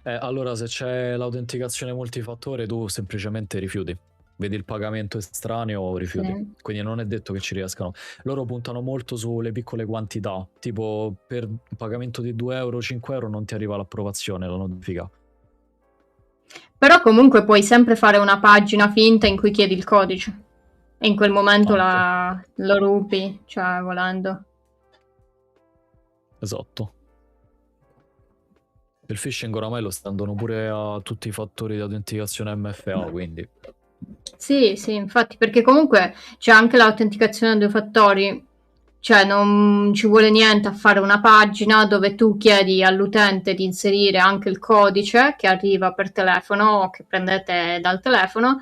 Allora, se c'è l'autenticazione multifattore, tu semplicemente rifiuti. Vedi il pagamento estraneo o rifiuti. Sì. Quindi non è detto che ci riescano. Loro puntano molto sulle piccole quantità. Tipo, per un pagamento di 2 euro, 5 euro non ti arriva l'approvazione, la notifica. Però comunque puoi sempre fare una pagina finta in cui chiedi il codice. E in quel momento Anche. lo rupi, cioè volendo. Esatto. Il phishing oramai lo stanno pure a tutti i fattori di autenticazione MFA, quindi... Sì, sì, infatti, perché comunque c'è anche l'autenticazione a due fattori, cioè non ci vuole niente a fare una pagina dove tu chiedi all'utente di inserire anche il codice che arriva per telefono o che prendete dal telefono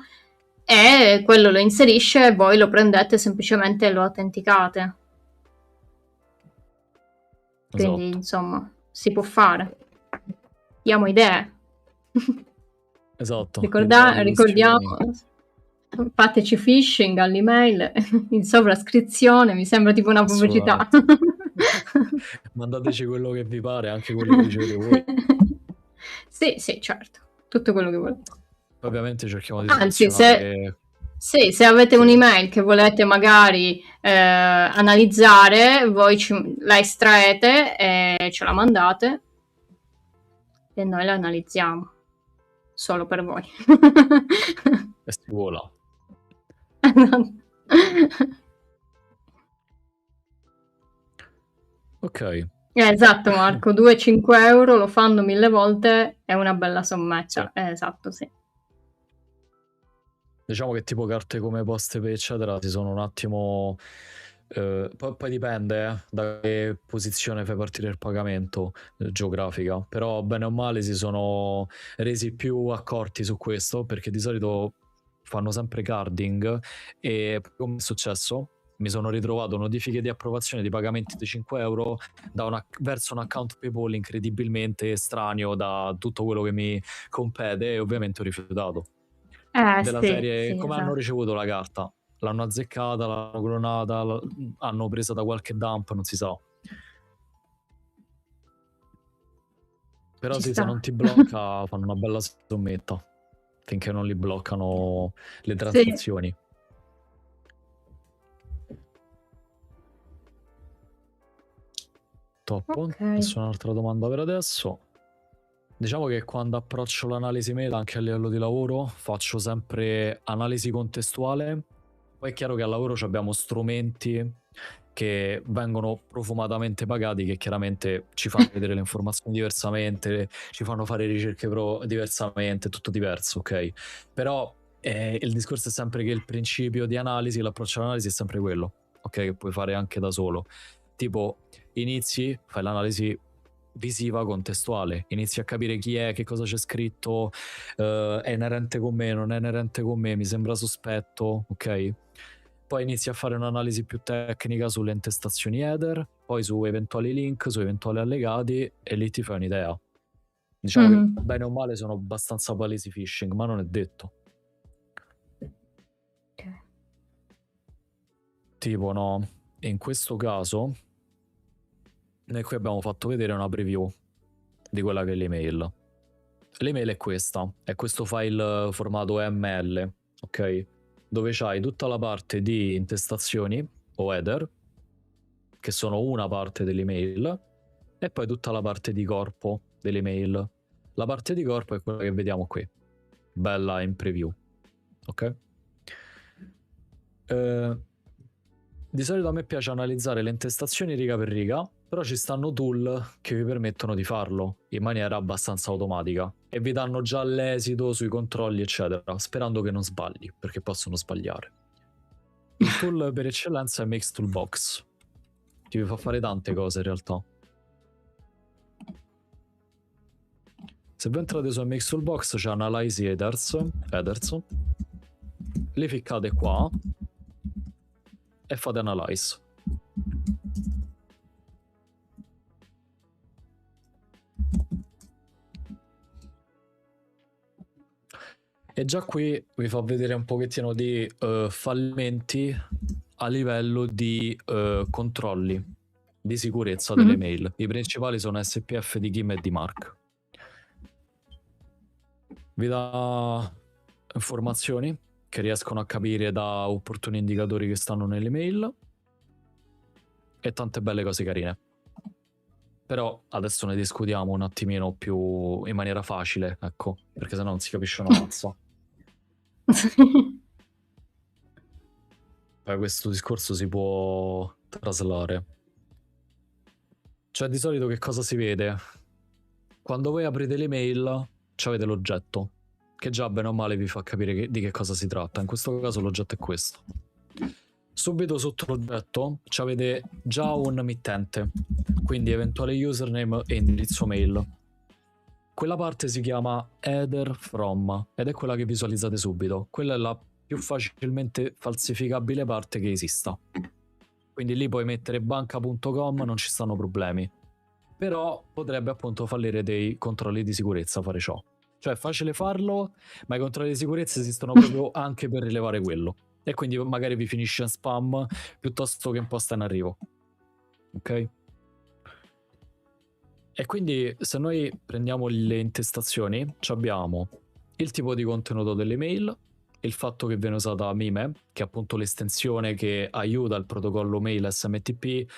e quello lo inserisce e voi lo prendete semplicemente e lo autenticate. Quindi, Esatto. insomma, si può fare. Diamo idee. Esatto, l'idea di questioni. Ricordiamo, fateci phishing all'email in sovrascrizione, mi sembra tipo una pubblicità. Assolutamente. Mandateci quello che vi pare, anche quelli che ricevete voi. Sì, sì, certo, tutto quello che volete. Ovviamente cerchiamo di Anzi, selezionare. se avete Sì, un'email che volete magari analizzare, voi la estraete e ce la mandate e noi la analizziamo solo per voi. e si vola. Ok. Esatto, Marco, 2-5 euro lo fanno 1000 volte, è una bella Sì. sommetta. Esatto, sì. Diciamo che tipo carte come Postepay eccetera si sono un attimo poi dipende da che posizione fai partire il pagamento geografica, però bene o male si sono resi più accorti su questo perché di solito fanno sempre carding e come è successo? Mi sono ritrovato notifiche di approvazione di pagamenti di 5 euro verso un account PayPal incredibilmente estraneo da tutto quello che mi compete e ovviamente ho rifiutato. Della Sì, serie, sì, come hanno esatto. ricevuto la carta? L'hanno azzeccata, l'hanno clonata, hanno presa da qualche dump, non si sa. Però Ci sì, se sta. non ti blocca fanno una bella sommetta finché non li bloccano le Sì. transazioni. Top. Ok. Un'altra domanda per adesso. Diciamo che quando approccio l'analisi mail anche a livello di lavoro faccio sempre analisi contestuale. Poi è chiaro che al lavoro abbiamo strumenti che vengono profumatamente pagati, che chiaramente ci fanno vedere le informazioni diversamente, ci fanno fare ricerche diversamente, tutto diverso, ok? Però il discorso è sempre che il principio di analisi, l'approccio all'analisi è sempre quello, ok? Che puoi fare anche da solo. Tipo, inizi, fai l'analisi visiva contestuale, inizi a capire chi è, che cosa c'è scritto, è inerente con me, non è inerente con me, mi sembra sospetto, ok? Poi inizi a fare un'analisi più tecnica sulle intestazioni header, poi su eventuali link, su eventuali allegati, e lì ti fai un'idea. Diciamo che bene o male sono abbastanza palesi phishing, ma non è detto. Ok. Tipo, no, in questo caso noi qui abbiamo fatto vedere una preview di quella che è l'email. L'email è questa, è questo file formato ML, ok? Dove c'hai tutta la parte di intestazioni o header, che sono una parte dell'email, e poi tutta la parte di corpo dell'email. La parte di corpo è quella che vediamo qui, bella in preview, ok? Di solito a me piace analizzare le intestazioni riga per riga, però ci stanno tool che vi permettono di farlo in maniera abbastanza automatica e vi danno già l'esito sui controlli eccetera, sperando che non sbagli, perché possono sbagliare. Il tool per eccellenza è Makes Toolbox, che vi fa fare tante cose in realtà. Se voi entrate su Makes Toolbox c'è Analyze Headers, li ficcate qua e fate Analyze. E già qui vi fa vedere un pochettino di fallimenti a livello di controlli di sicurezza delle mail. I principali sono SPF di Kim e di Mark. Vi dà informazioni che riescono a capire da opportuni indicatori che stanno nelle mail e tante belle cose carine. Però adesso ne discutiamo un attimino più in maniera facile, ecco, perché sennò non si capisce una mazza. Poi questo discorso si può traslare. Cioè, di solito che cosa si vede? Quando voi aprite l'email, avete l'oggetto, che già bene o male vi fa capire di che cosa si tratta. In questo caso l'oggetto è questo. Subito sotto l'oggetto avete già un mittente, quindi eventuale username e indirizzo mail. Quella parte si chiama header from ed è quella che visualizzate subito. Quella è la più facilmente falsificabile parte che esista. Quindi lì puoi mettere banca.com, non ci stanno problemi. Però potrebbe appunto fallire dei controlli di sicurezza fare ciò. Cioè è facile farlo, ma i controlli di sicurezza esistono proprio anche per rilevare quello. E quindi magari vi finisce in spam piuttosto che in posta in arrivo. Ok? E quindi se noi prendiamo le intestazioni, abbiamo il tipo di contenuto dell'email, il fatto che viene usata Mime, che è appunto l'estensione che aiuta il protocollo mail SMTP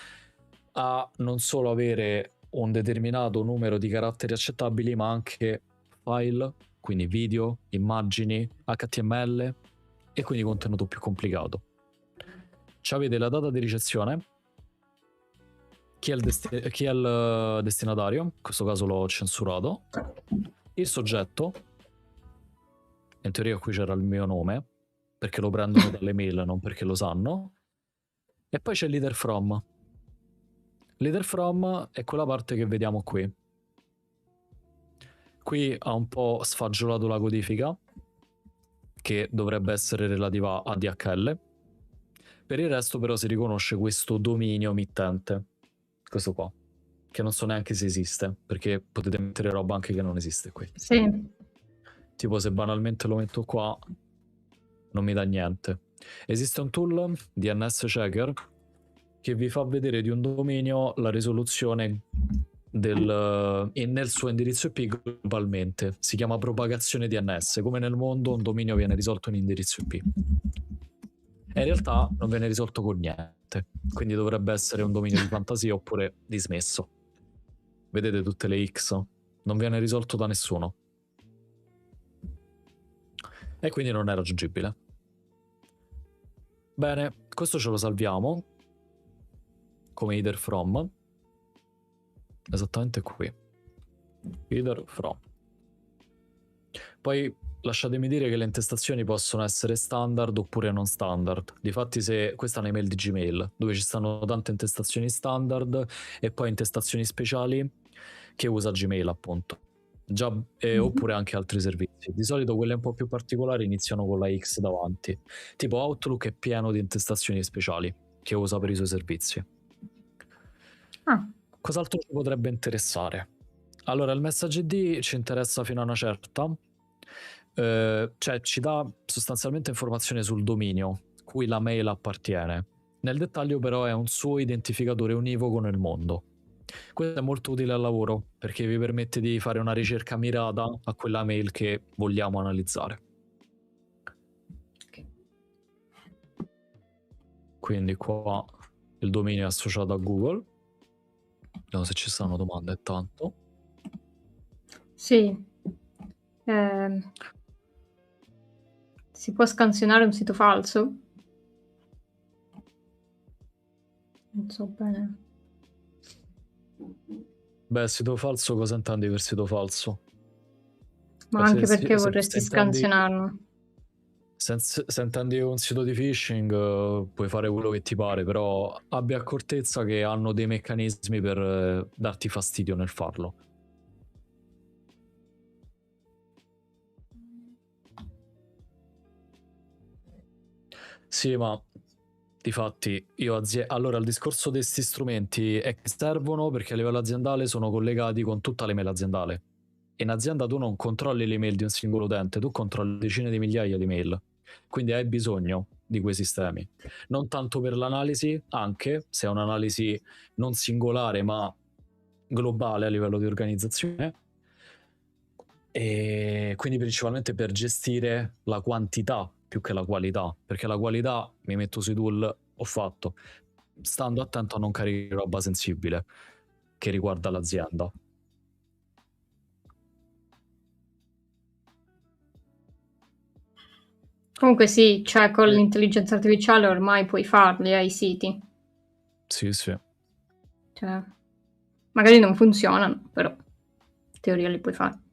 a non solo avere un determinato numero di caratteri accettabili, ma anche file, quindi video, immagini, HTML e quindi contenuto più complicato. Avete la data di ricezione, chi è il destinatario, in questo caso l'ho censurato, il soggetto, in teoria qui c'era il mio nome, perché lo prendono dalle mail, non perché lo sanno, e poi c'è l'header from. L'header from è quella parte che vediamo qui. Qui ha un po' sfagiolato la codifica, che dovrebbe essere relativa a DHL. Per il resto però si riconosce questo dominio mittente, questo qua, che non so neanche se esiste, perché potete mettere roba anche che non esiste qui. Sì. Tipo se banalmente lo metto qua, non mi dà niente. Esiste un tool, DNS Checker, che vi fa vedere di un dominio la risoluzione nel suo indirizzo IP globalmente. Si chiama propagazione DNS. Come nel mondo un dominio viene risolto in indirizzo IP. E in realtà non viene risolto con niente. Quindi dovrebbe essere un dominio di fantasia oppure dismesso. vedete tutte le X, non viene risolto da nessuno. E quindi non è raggiungibile. Bene, questo ce lo salviamo come header from, esattamente qui, header from. Poi lasciatemi dire che le intestazioni possono essere standard oppure non standard. Difatti, se questa è un'email di Gmail dove ci stanno tante intestazioni standard e poi intestazioni speciali che usa Gmail, appunto. Già, oppure anche altri servizi. Di solito quelle un po' più particolari iniziano con la X davanti. Tipo Outlook è pieno di intestazioni speciali che usa per i suoi servizi. Cos'altro ci potrebbe interessare? Allora, il message ID ci interessa fino a una certa, cioè ci dà sostanzialmente informazione sul dominio cui la mail appartiene. Nel dettaglio però è un suo identificatore univoco nel mondo. Questo è molto utile al lavoro perché vi permette di fare una ricerca mirata a quella mail che vogliamo analizzare. Quindi qua il dominio è associato a Google. Vediamo se ci stanno domande intanto. Sì. Si può scansionare un sito falso? Non so bene. Beh, sito falso, cosa intendi per sito falso? Ma anche perché vorresti scansionarlo? Se intendi un sito di phishing, puoi fare quello che ti pare, però abbia accortezza che hanno dei meccanismi per darti fastidio nel farlo. Sì, ma difatti allora il discorso di questi strumenti è che servono perché a livello aziendale sono collegati con tutta l'email aziendale. In azienda tu non controlli l'email di un singolo utente, tu controlli decine di migliaia di mail. Quindi hai bisogno di quei sistemi. Non tanto per l'analisi, anche se è un'analisi non singolare ma globale a livello di organizzazione, e quindi principalmente per gestire la quantità più che la qualità, perché la qualità mi metto sui tool, ho fatto, stando attento a non caricare roba sensibile che riguarda l'azienda. Comunque sì, cioè con l'intelligenza artificiale ormai puoi farli ai siti. Sì, sì. Cioè, magari non funzionano, però in teoria li puoi fare.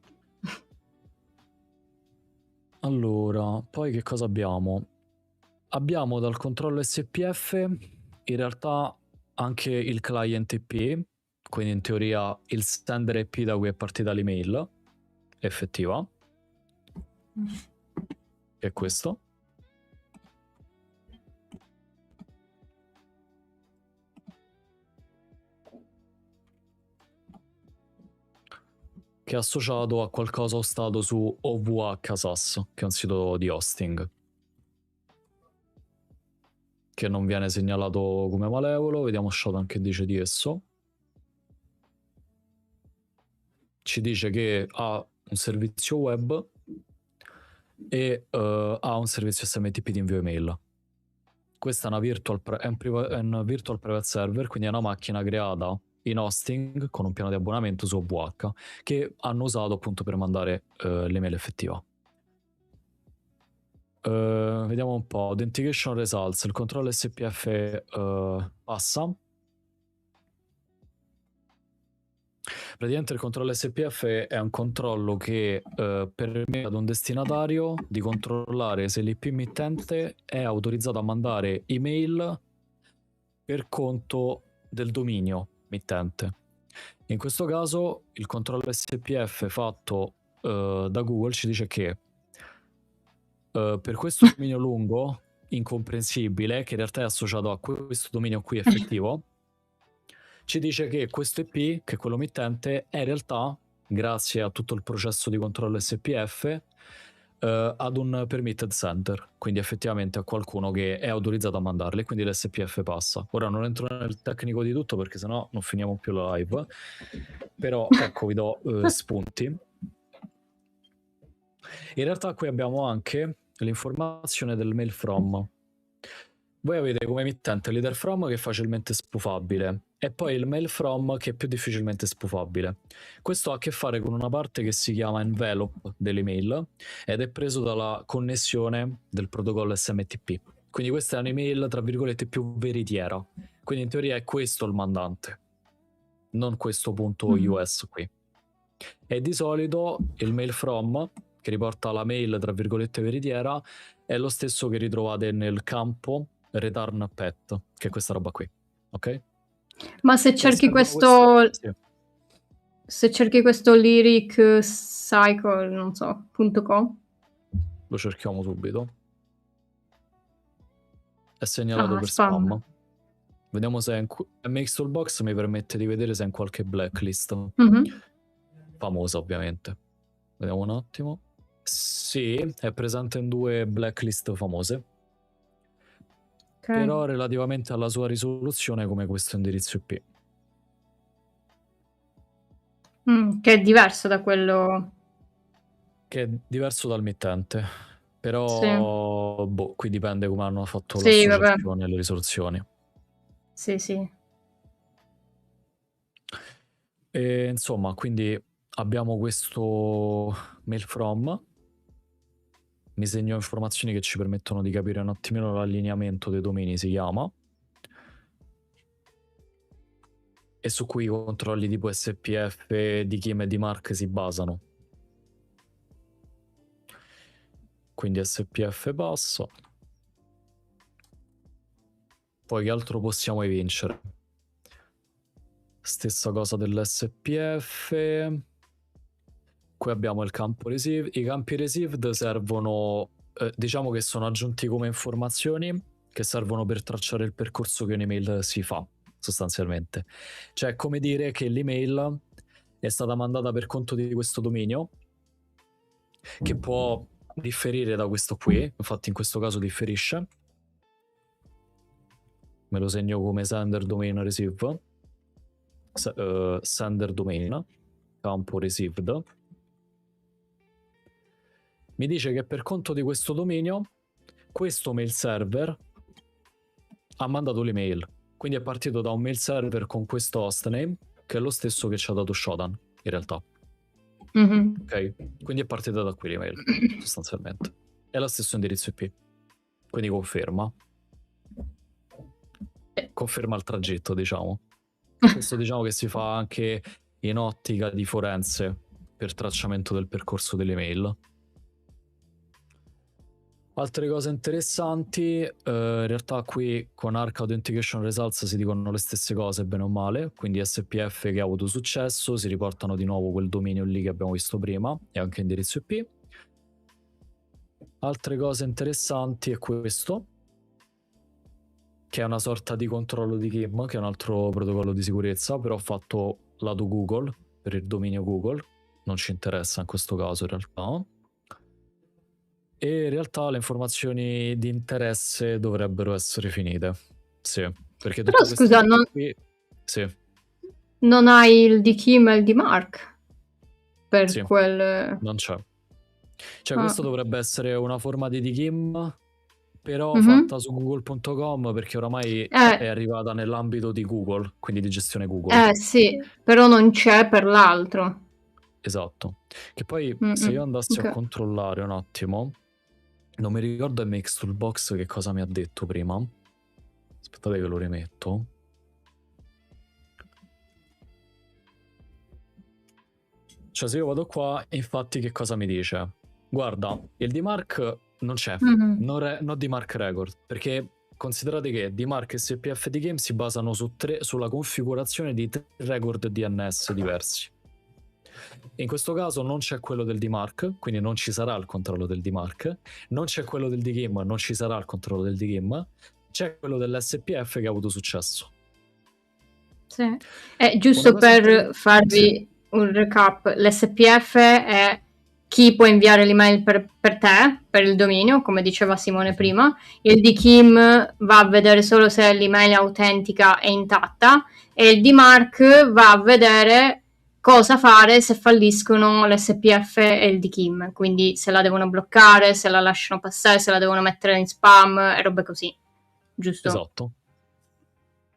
Allora, poi che cosa abbiamo? Abbiamo dal controllo SPF in realtà anche il client IP, quindi in teoria il sender IP da cui è partita l'email effettiva, che è questo. Che è associato a qualcosa hostato su OVH SAS, che è un sito di hosting, che non viene segnalato come malevolo. Vediamo Shodan che dice di esso. Ci dice che ha un servizio web e ha un servizio SMTP di invio email. Questa è un virtual private server, quindi è una macchina creata in hosting con un piano di abbonamento su OVH che hanno usato appunto per mandare l'email effettiva. Vediamo un po'. Authentication results, il controllo SPF passa. Praticamente il controllo SPF è un controllo che permette ad un destinatario di controllare se l'IP mittente è autorizzato a mandare email per conto del dominio mittente. In questo caso il controllo SPF fatto da Google ci dice che per questo dominio lungo, incomprensibile, che in realtà è associato a questo dominio qui effettivo, ci dice che questo IP, che è quello mittente, è in realtà, grazie a tutto il processo di controllo SPF, ad un permitted sender, quindi effettivamente a qualcuno che è autorizzato a mandarle, quindi l'SPF passa. Ora non entro nel tecnico di tutto perché sennò non finiamo più la live, però ecco vi do spunti. In realtà qui abbiamo anche l'informazione del mail from. voi avete come emittente l'header from che è facilmente spufabile e poi il mail from che è più difficilmente spufabile. Questo ha a che fare con una parte che si chiama envelope dell'email ed è preso dalla connessione del protocollo SMTP. Quindi questa è un'email tra virgolette più veritiera. Quindi in teoria è questo il mandante, non questo punto US qui. E di solito il mail from, che riporta la mail tra virgolette veritiera, è lo stesso che ritrovate nel campo return pet, che è questa roba qui, ok? Ma se cerchi questo... Sì. Se cerchi questo lyric cycle, non so, .com? Lo cerchiamo subito. È segnalato per spam. Vediamo se è MX Toolbox mi permette di vedere se è in qualche blacklist. Famosa, ovviamente. Vediamo un attimo. Sì, è presente in 2 blacklist famose. Okay. Però relativamente alla sua risoluzione come questo indirizzo IP. Che è diverso da quello... Che è diverso dal mittente. Però, sì. Boh, qui dipende come hanno fatto l'associazione e le risoluzioni. Sì, sì. E, insomma, quindi abbiamo questo mail from. Mi segno informazioni che ci permettono di capire un attimino l'allineamento dei domini, si chiama. E su cui i controlli tipo SPF, di Kim e di Mark si basano. Quindi SPF basso. Poi che altro possiamo evincere? Stessa cosa dell'SPF. Qui abbiamo il campo received. I campi received servono, diciamo che sono aggiunti come informazioni che servono per tracciare il percorso che un'email si fa, sostanzialmente. Cioè, è come dire che l'email è stata mandata per conto di questo dominio, che può differire da questo qui, infatti in questo caso differisce. Me lo segno come sender domain receive. Sender domain, campo received. Mi dice che per conto di questo dominio questo mail server ha mandato l'email, quindi è partito da un mail server con questo hostname che è lo stesso che ci ha dato Shodan in realtà. Ok, quindi è partita da qui l'email sostanzialmente, è lo stesso indirizzo IP, quindi conferma il tragitto, diciamo. Questo diciamo che si fa anche in ottica di forense per tracciamento del percorso delle mail. Altre cose interessanti, in realtà qui con Arc Authentication Results si dicono le stesse cose bene o male, quindi SPF che ha avuto successo, si riportano di nuovo quel dominio lì che abbiamo visto prima e anche indirizzo IP. Altre cose interessanti è questo, che è una sorta di controllo di Kim, che è un altro protocollo di sicurezza, però fatto lato Google, per il dominio Google, non ci interessa in questo caso in realtà. E in realtà le informazioni di interesse dovrebbero essere finite. Sì, perché però scusa, sì. Non hai il di Kim e il di Mark? Per sì, quel... non c'è. Cioè questo dovrebbe essere una forma di Kim, però fatta su google.com, perché oramai è arrivata nell'ambito di Google, quindi di gestione Google. Sì, però non c'è per l'altro. Esatto. Che poi se io andassi a controllare un attimo, non mi ricordo MX Toolbox che cosa mi ha detto prima. Aspettate che lo rimetto. Cioè se io vado qua, infatti che cosa mi dice? Guarda, il DMARC non c'è, non DMARC record, perché considerate che DMARC e SPF di Game si basano sulla configurazione di 3 record DNS diversi. In questo caso non c'è quello del DMARC, quindi non ci sarà il controllo del DMARC, non c'è quello del DKIM, non ci sarà il controllo del DKIM, c'è quello dell'SPF che ha avuto successo. Sì. Giusto per farvi un recap, l'SPF è chi può inviare l'email per te, per il dominio, come diceva Simone prima. Il DKIM va a vedere solo se l'email autentica è intatta e il DMARC va a vedere cosa fare se falliscono l'SPF e il DKIM, quindi se la devono bloccare, se la lasciano passare, se la devono mettere in spam e robe così. giusto? Esatto,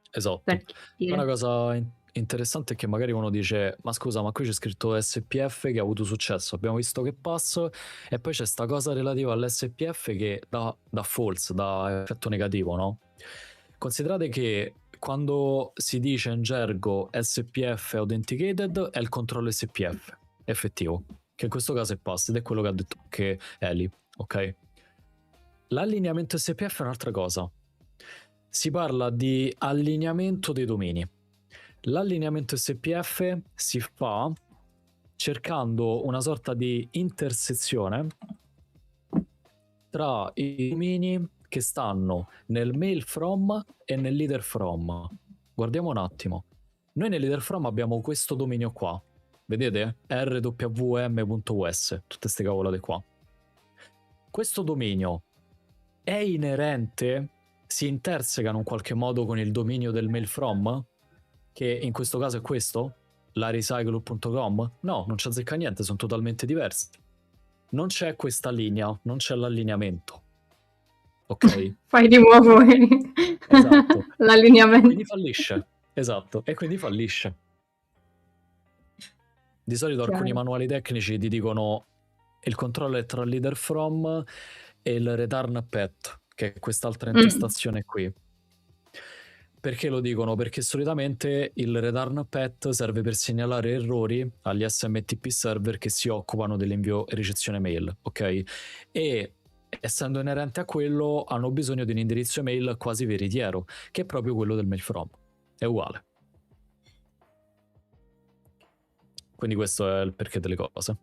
esatto. Per Ma una dire. cosa interessante è che magari uno dice, ma scusa, ma qui c'è scritto SPF che ha avuto successo, abbiamo visto che passa, e poi c'è sta cosa relativa all'SPF che dà false, dà effetto negativo, no? Considerate che quando si dice in gergo SPF authenticated è il controllo SPF effettivo, che in questo caso è pass, ed è quello che ha detto anche Eli, ok? L'allineamento SPF è un'altra cosa. Si parla di allineamento dei domini. L'allineamento SPF si fa cercando una sorta di intersezione tra i domini che stanno nel mail from e nel leader from. Guardiamo un attimo. Noi nel leader from abbiamo questo dominio qua. Vedete? rwm.us, tutte queste cavolate qua. Questo dominio è inerente, si intersecano in qualche modo con il dominio del mail from, che in questo caso è questo, larecycle.com? No, non ci azzecca niente, sono totalmente diversi. Non c'è questa linea, non c'è l'allineamento. Ok? Fai di nuovo Esatto. l'allineamento. Quindi fallisce. Esatto, e quindi fallisce. Di solito alcuni Chiaro. manuali tecnici ti dicono il controllo è tra leader from e il return path, che è quest'altra intestazione qui. Perché lo dicono? Perché solitamente il return path serve per segnalare errori agli SMTP server che si occupano dell'invio e ricezione mail, ok? E essendo inerente a quello hanno bisogno di un indirizzo email quasi veritiero, che è proprio quello del mail from. È uguale. Quindi questo è il perché delle cose.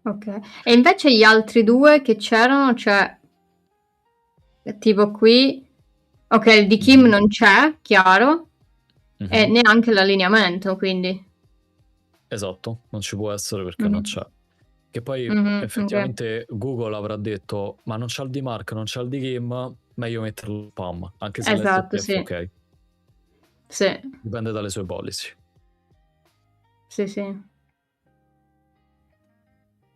Ok. E invece gli altri due che c'erano, cioè tipo qui, ok, il di Kim non c'è, chiaro, e neanche l'allineamento, quindi. Esatto, non ci può essere perché non c'è. Che poi effettivamente ok. Google avrà detto, ma non c'è il DMARC, non c'è il DKIM, meglio metterlo il PAM, anche se Esatto, l'SPF sì. ok. Sì, Dipende dalle sue policy. sì, sì.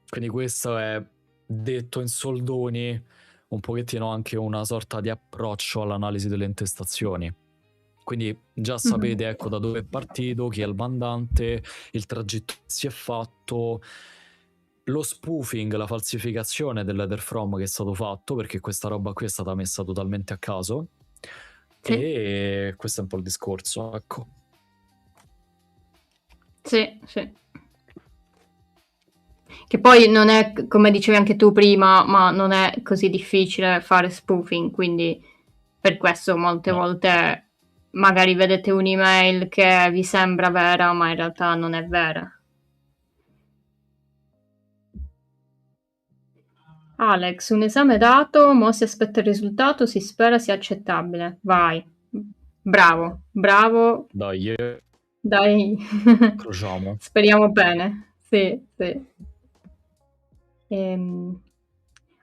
Quindi questo è, detto in soldoni, un pochettino anche una sorta di approccio all'analisi delle intestazioni. Quindi già sapete, ecco, da dove è partito, chi è il mandante, il tragitto che si è fatto, lo spoofing, la falsificazione dell'header from che è stato fatto, perché questa roba qui è stata messa totalmente a caso. Sì. E questo è un po' il discorso, ecco. Sì, sì. Che poi non è, come dicevi anche tu prima, ma non è così difficile fare spoofing, quindi per questo molte volte magari vedete un'email che vi sembra vera, ma in realtà non è vera. Alex, un esame dato, mo si aspetta il risultato, si spera sia accettabile. Vai. Bravo, bravo. Dai, Dai. incrociamo. Speriamo bene. Sì, sì.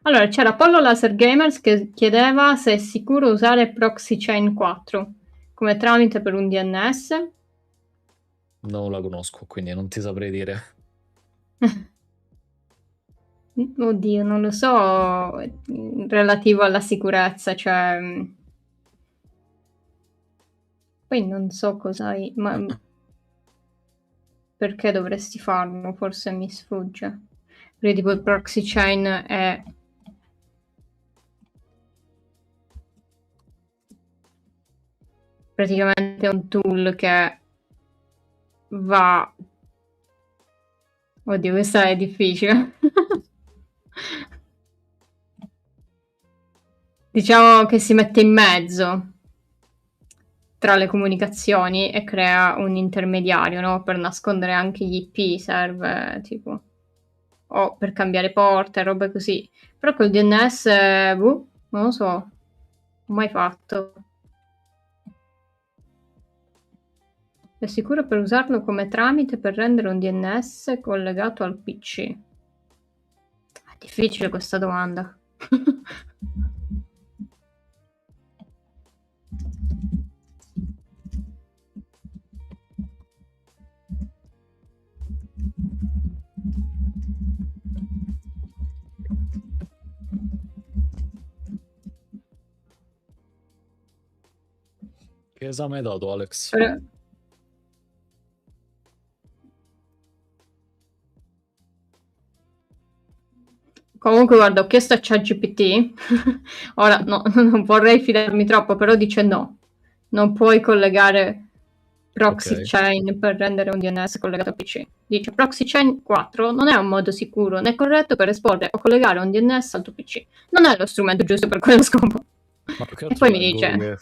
Allora, c'era Apollo Laser Gamers che chiedeva se è sicuro usare Proxy Chain 4 come tramite per un DNS. Non la conosco, quindi non ti saprei dire. Oddio, non lo so, relativo alla sicurezza, cioè. Poi non so cosa hai, ma perché dovresti farlo? Forse mi sfugge. Perché tipo il proxy chain è praticamente un tool che va. Oddio, questa è difficile. Diciamo che si mette in mezzo tra le comunicazioni e crea un intermediario, no? Per nascondere anche gli IP serve, tipo, o per cambiare porte, robe così. Però col DNS, non lo so, mai fatto. È sicuro per usarlo come tramite per rendere un DNS collegato al PC? È difficile questa domanda. esame hai dato, Alex? Comunque, guarda, ho chiesto a ChatGPT, ora no, non vorrei fidarmi troppo, però dice no, non puoi collegare proxy Ok. chain per rendere un DNS collegato al PC. Dice proxy chain 4 non è un modo sicuro né corretto per esporre o collegare un DNS al tuo PC. Non è lo strumento giusto per quello scopo. Ma più che E altro poi mi leggo dice...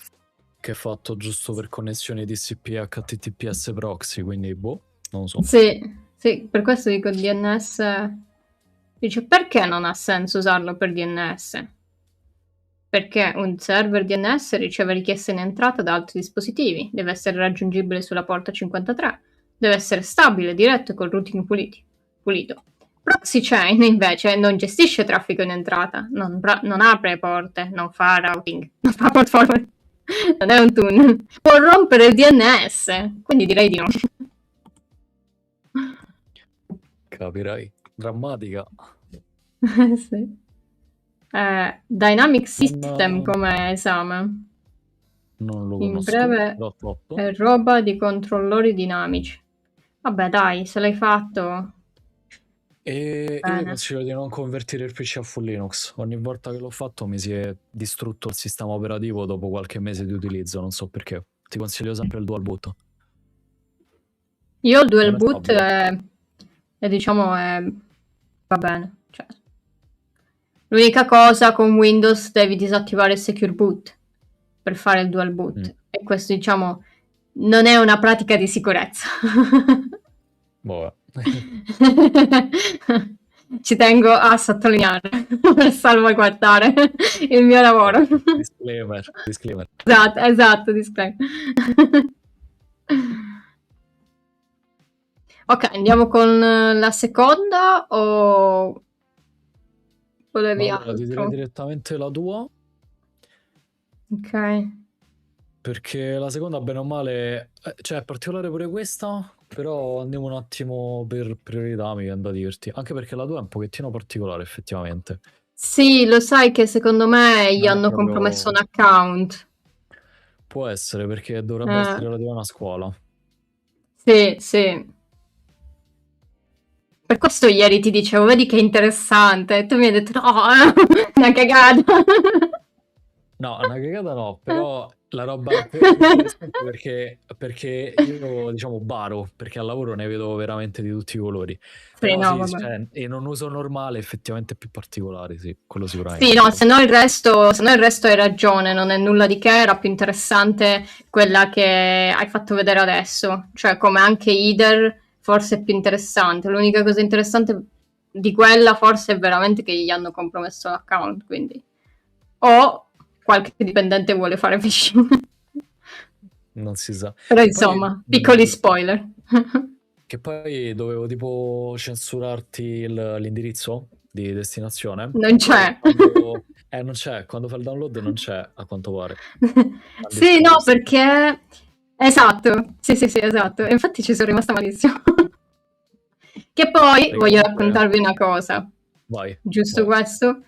che è fatto giusto per connessioni TCP e HTTPS proxy, quindi boh, non lo so. Sì, sì, per questo dico DNS. Dice perché non ha senso usarlo per DNS? Perché un server DNS riceve richieste in entrata da altri dispositivi, deve essere raggiungibile sulla porta 53, deve essere stabile, diretto e col routing pulito. Proxy Chain invece non gestisce traffico in entrata, non apre porte, non fa routing, non fa port forward, non è un tunnel. Può rompere il DNS, quindi direi di no. Capirai. Drammatica. Sì. Dynamic System come esame. Non lo In conosco, breve però top. è roba di controllori dinamici. Vabbè, dai, se l'hai fatto, E io ti bene. consiglio di non convertire il PC a full Linux. Ogni volta che l'ho fatto mi si è distrutto il sistema operativo dopo qualche mese di utilizzo, non so perché. Ti consiglio sempre il dual boot. Io il dual Non è boot stabile. diciamo va bene. Cioè, l'unica cosa con Windows devi disattivare il Secure Boot per fare il dual boot. E questo, diciamo, non è una pratica di sicurezza. Boh. Ci tengo a sottolineare per salvaguardare il mio lavoro. Disclaimer, disclaimer. Esatto, disclaimer. Ok, andiamo con la seconda o volevi Allora ti direi altro? direttamente la tua, Ok. perché la seconda, bene o male, cioè è particolare pure questa, però andiamo un attimo per priorità, mi viene da dirti. Anche perché la tua è un pochettino particolare, effettivamente. Sì, lo sai che secondo me gli Non è hanno compromesso proprio... un account. Può essere, perché dovrebbe Eh, essere relativa a una scuola. sì, sì. Per questo ieri ti dicevo, vedi che interessante. E tu mi hai detto, no, una cagata. No, una cagata no, però la roba è più interessante perché io, diciamo, baro, perché al lavoro ne vedo veramente di tutti i colori. Sì, Però no, sì, vabbè. cioè, in un uso normale effettivamente è più particolare, sì, quello Sì, sicuramente. no, se no il resto hai ragione, non è nulla di che, era più interessante quella che hai fatto vedere adesso, cioè come anche Ider forse è più interessante. L'unica cosa interessante di quella forse è veramente che gli hanno compromesso l'account, quindi o qualche dipendente vuole fare phishing. Non si sa. Però Che poi, insomma, piccoli spoiler. che poi dovevo tipo censurarti l'indirizzo di destinazione, Non perché c'è. non c'è, quando fa il download non c'è, a quanto pare. Sì, no, Undisclosed. perché... Esatto, sì, sì, sì, esatto. E infatti ci sono rimasta malissimo. Che poi Perché voglio comunque, raccontarvi una cosa. vai, Giusto vai. questo?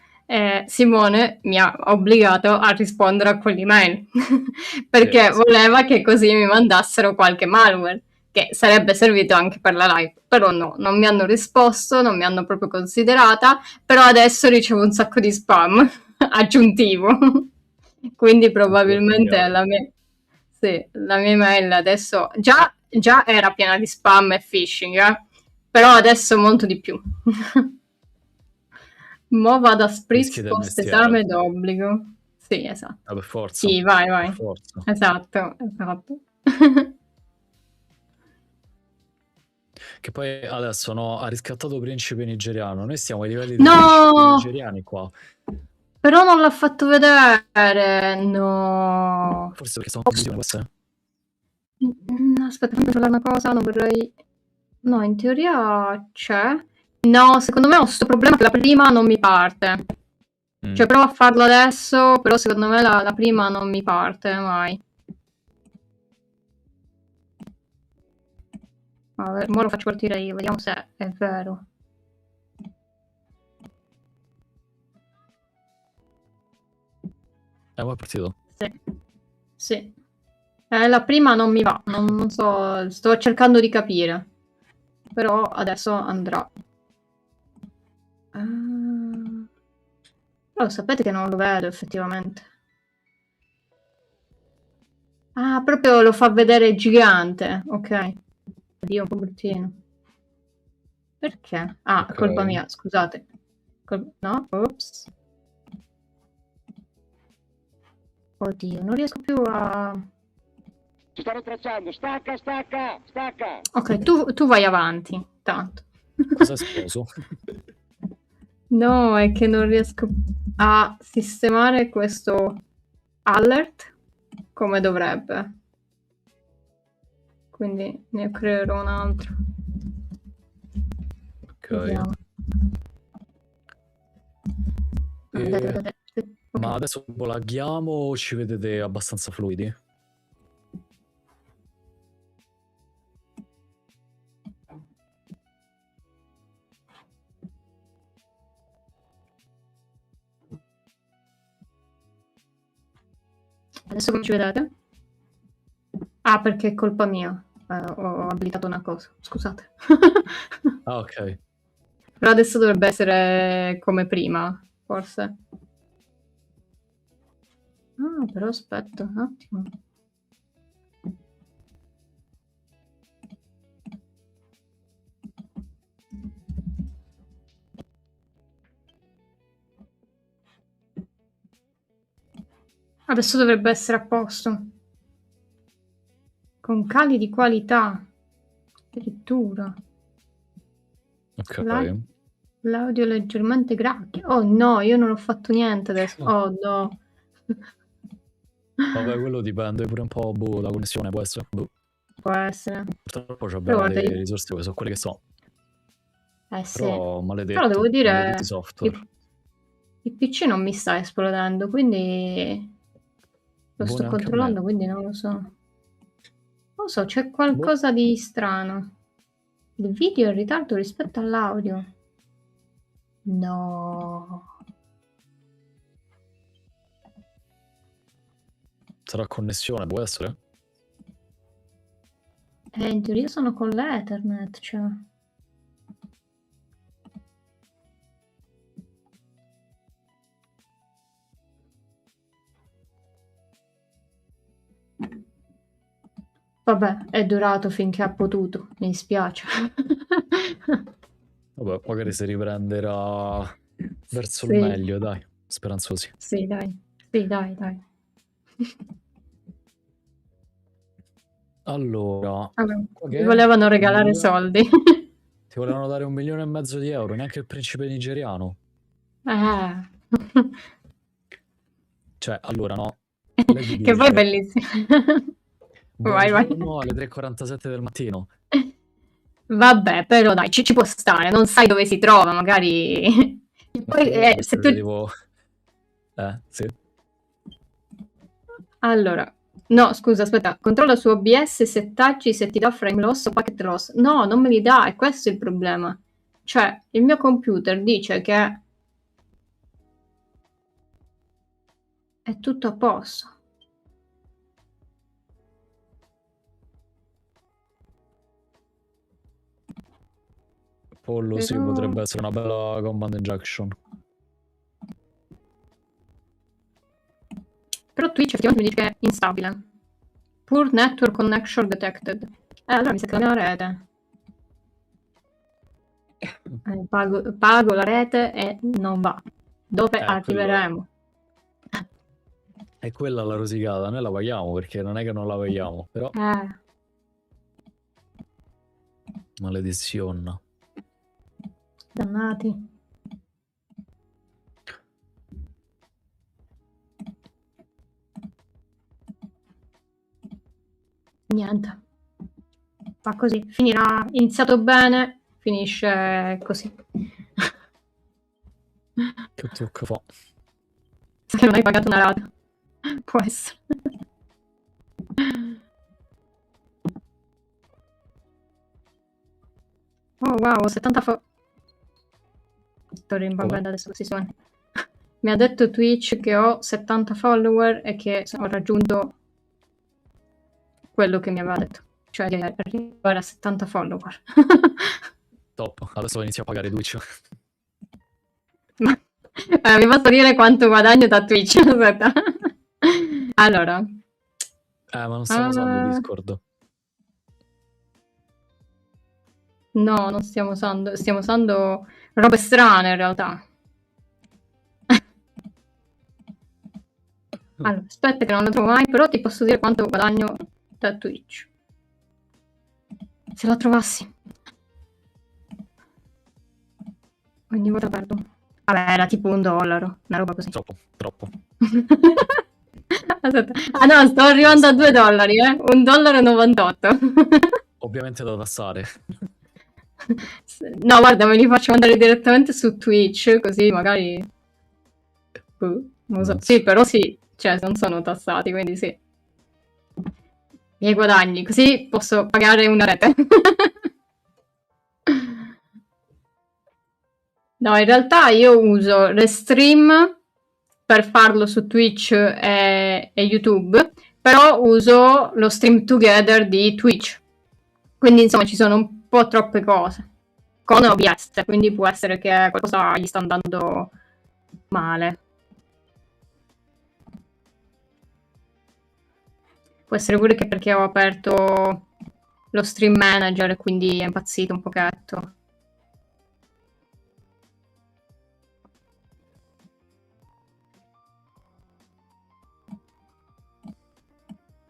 Simone mi ha obbligato a rispondere a quell'email Sì, perché sì. voleva che così mi mandassero qualche malware che sarebbe servito anche per la live, però no, non mi hanno risposto, non mi hanno proprio considerata, però adesso ricevo un sacco di spam aggiuntivo, quindi probabilmente Via. sì, la mia email adesso già era piena di spam e phishing, però adesso molto di più. Mo vado a Rischi spritz del post mestiere. esame d'obbligo. Sì, esatto. Per forza, Sì, vai, per vai. forza. Esatto, esatto. Che poi adesso no, ha riscattato principe nigeriano. Noi stiamo ai livelli dei principi No! nigeriani qua. Però non l'ha fatto vedere. No. Forse perché sono condivisione può essere. Aspetta, fammi trovare una cosa, non vorrei... No, in teoria c'è. No, secondo me ho sto problema che la prima non mi parte. Cioè, provo a farlo adesso, però secondo me la prima non mi parte mai. Vabbè, mo lo faccio partire io, vediamo se è vero. Ma è partito. Sì, sì. La prima non mi va, non so, sto cercando di capire. Però adesso andrà. Però sapete che non lo vedo effettivamente. Ah, proprio lo fa vedere gigante. Ok. Dio, un po' bruttino. Perché? Ah, è Ok. colpa mia, scusate. No? Ops. Oddio, non riesco più a... Ci stanno tracciando, stacca, stacca, stacca. Ok, tu vai avanti, tanto. Cosa è esploso? No, è che non riesco a sistemare questo alert come dovrebbe. Quindi ne creerò un altro. Ok. Vediamo. E... Ok. Ma adesso laghiamo o ci vedete abbastanza fluidi? Adesso come ci vedete? Ah, perché è colpa mia. Ho abilitato una cosa, scusate. Ah, ok. Però adesso dovrebbe essere come prima, forse. Ah, però aspetta un attimo. Adesso dovrebbe essere a posto. Con cali di qualità. Addirittura. Ok. L'audio leggermente gracchia. Oh no, io non ho fatto niente adesso. Oh no. Vabbè, quello dipende pure un po' da connessione, può essere. Può essere. Purtroppo Però abbiamo guarda, delle risorse che sono quelle che so. sì. Però Però devo maledetti dire, software. il PC non mi sta esplodendo, quindi lo sto Buone anche a me. controllando, quindi non lo so. Non lo so, c'è Boh. qualcosa di strano. Il video è in ritardo rispetto all'audio. No. Sarà connessione, può essere? In teoria sono con l'Ethernet, cioè. Vabbè, è durato finché ha potuto, mi dispiace. Vabbè, magari si riprenderà verso il Sì. meglio, dai. Speranzosi. Sì, dai. Sì, dai, dai. Allora, Allora, qua mi che è? volevano regalare 1 milione... soldi. Ti volevano dare 1,5 milioni di euro, neanche il principe nigeriano. Cioè, allora no. Lei ti che poi è dice bellissimo. Vai, vai. buongiorno alle 3:47 del mattino. Vabbè, però dai, ci può stare, non sai dove si trova, magari... E Ma poi, potrebbe se essere tu... tipo... sì. Allora, no, scusa, aspetta, controlla su OBS, settaggi, se ti dà frame loss o packet loss. No, non me li dà, è questo il problema. Cioè, il mio computer dice che è tutto a posto. Pollo, sì, Però... potrebbe essere una bella command injection. Però Twitch effettivamente mi dice che è instabile. Poor network connection detected. Allora mi sa che la mia rete. Pago la rete e non va. Dove arriveremo? È quella la rosicata, noi la paghiamo perché non è che non la paghiamo, però... Maledizione. Dannati. Niente. Fa così. Finirà. Iniziato bene, finisce così. Che tocco fa? Se non hai pagato una rata. Può essere. Oh wow, 70 sto rimbambendo adesso questi suoni. Mi ha detto Twitch che ho 70 follower e che ho raggiunto quello che mi aveva detto, cioè di arrivare a 70 follower. Top, adesso inizio a pagare Twitch. Mi posso dire quanto guadagno da Twitch? Aspetta. Allora. Ma non stiamo usando Discord. No, non stiamo usando robe strane in realtà. Allora, aspetta che non lo trovo mai, però ti posso dire quanto guadagno da Twitch. Se la trovassi. Ogni volta perdo. Vabbè, era tipo $1, una roba così. Troppo. Aspetta. Ah no, sto arrivando a $2, $1,98. Ovviamente da tassare. No, guarda, me li faccio mandare direttamente su Twitch, così magari... non lo so. Sì, però sì, cioè non sono tassati, quindi sì. Miei guadagni, così posso pagare una rete. No, in realtà io uso Restream per farlo su Twitch e YouTube, però uso lo Stream Together di Twitch. Quindi insomma ci sono un po' troppe cose. Con OBS, quindi può essere che qualcosa gli sta andando male. Può essere pure che perché ho aperto lo Stream Manager e quindi è impazzito un pochetto.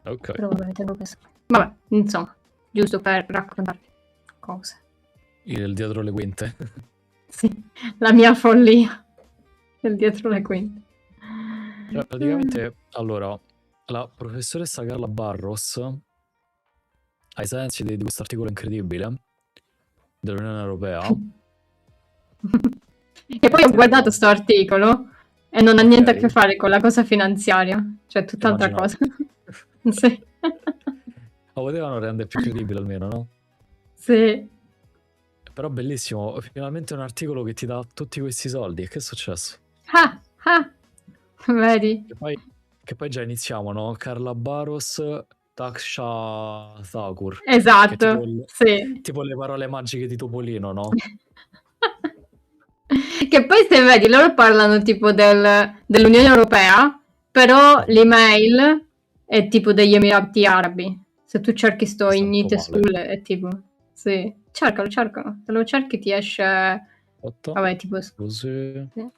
Ok. Però vabbè, tengo questo. Vabbè, insomma, giusto per raccontarvi cose. Il dietro le quinte. Sì, la mia follia del dietro le quinte. Cioè, praticamente, allora, la professoressa Carla Barros, ai sensi di questo articolo incredibile dell'Unione Europea, E poi ho guardato sto articolo e non ha niente a che fare con la cosa finanziaria, cioè tutt'altra cosa. Sì. Lo potevano rendere più credibile almeno, no? Sì. Però bellissimo, finalmente un articolo che ti dà tutti questi soldi. E che è successo? Vedi? Che poi già iniziamo, no? Carla Barros, Taksha Thakur. Esatto, sì. Tipo le parole magiche di Topolino, no? Che poi se vedi, loro parlano tipo dell'Unione Europea, però l'email è tipo degli Emirati Arabi. Se tu cerchi sto Ignite School è tipo... Sì, cercalo. Se lo cerchi ti esce... Vabbè, tipo... Così. Sì.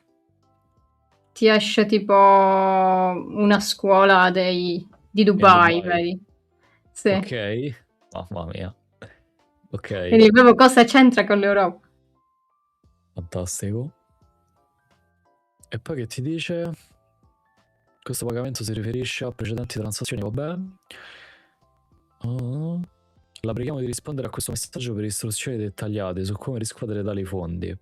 Ti esce tipo una scuola di Dubai, vedi? Sì. Ok, mamma mia. Ok. Quindi proprio cosa c'entra con l'Europa? Fantastico. E poi che ti dice? Questo pagamento si riferisce a precedenti transazioni, vabbè. La preghiamo di rispondere a questo messaggio per istruzioni dettagliate su come riscuotere tali fondi.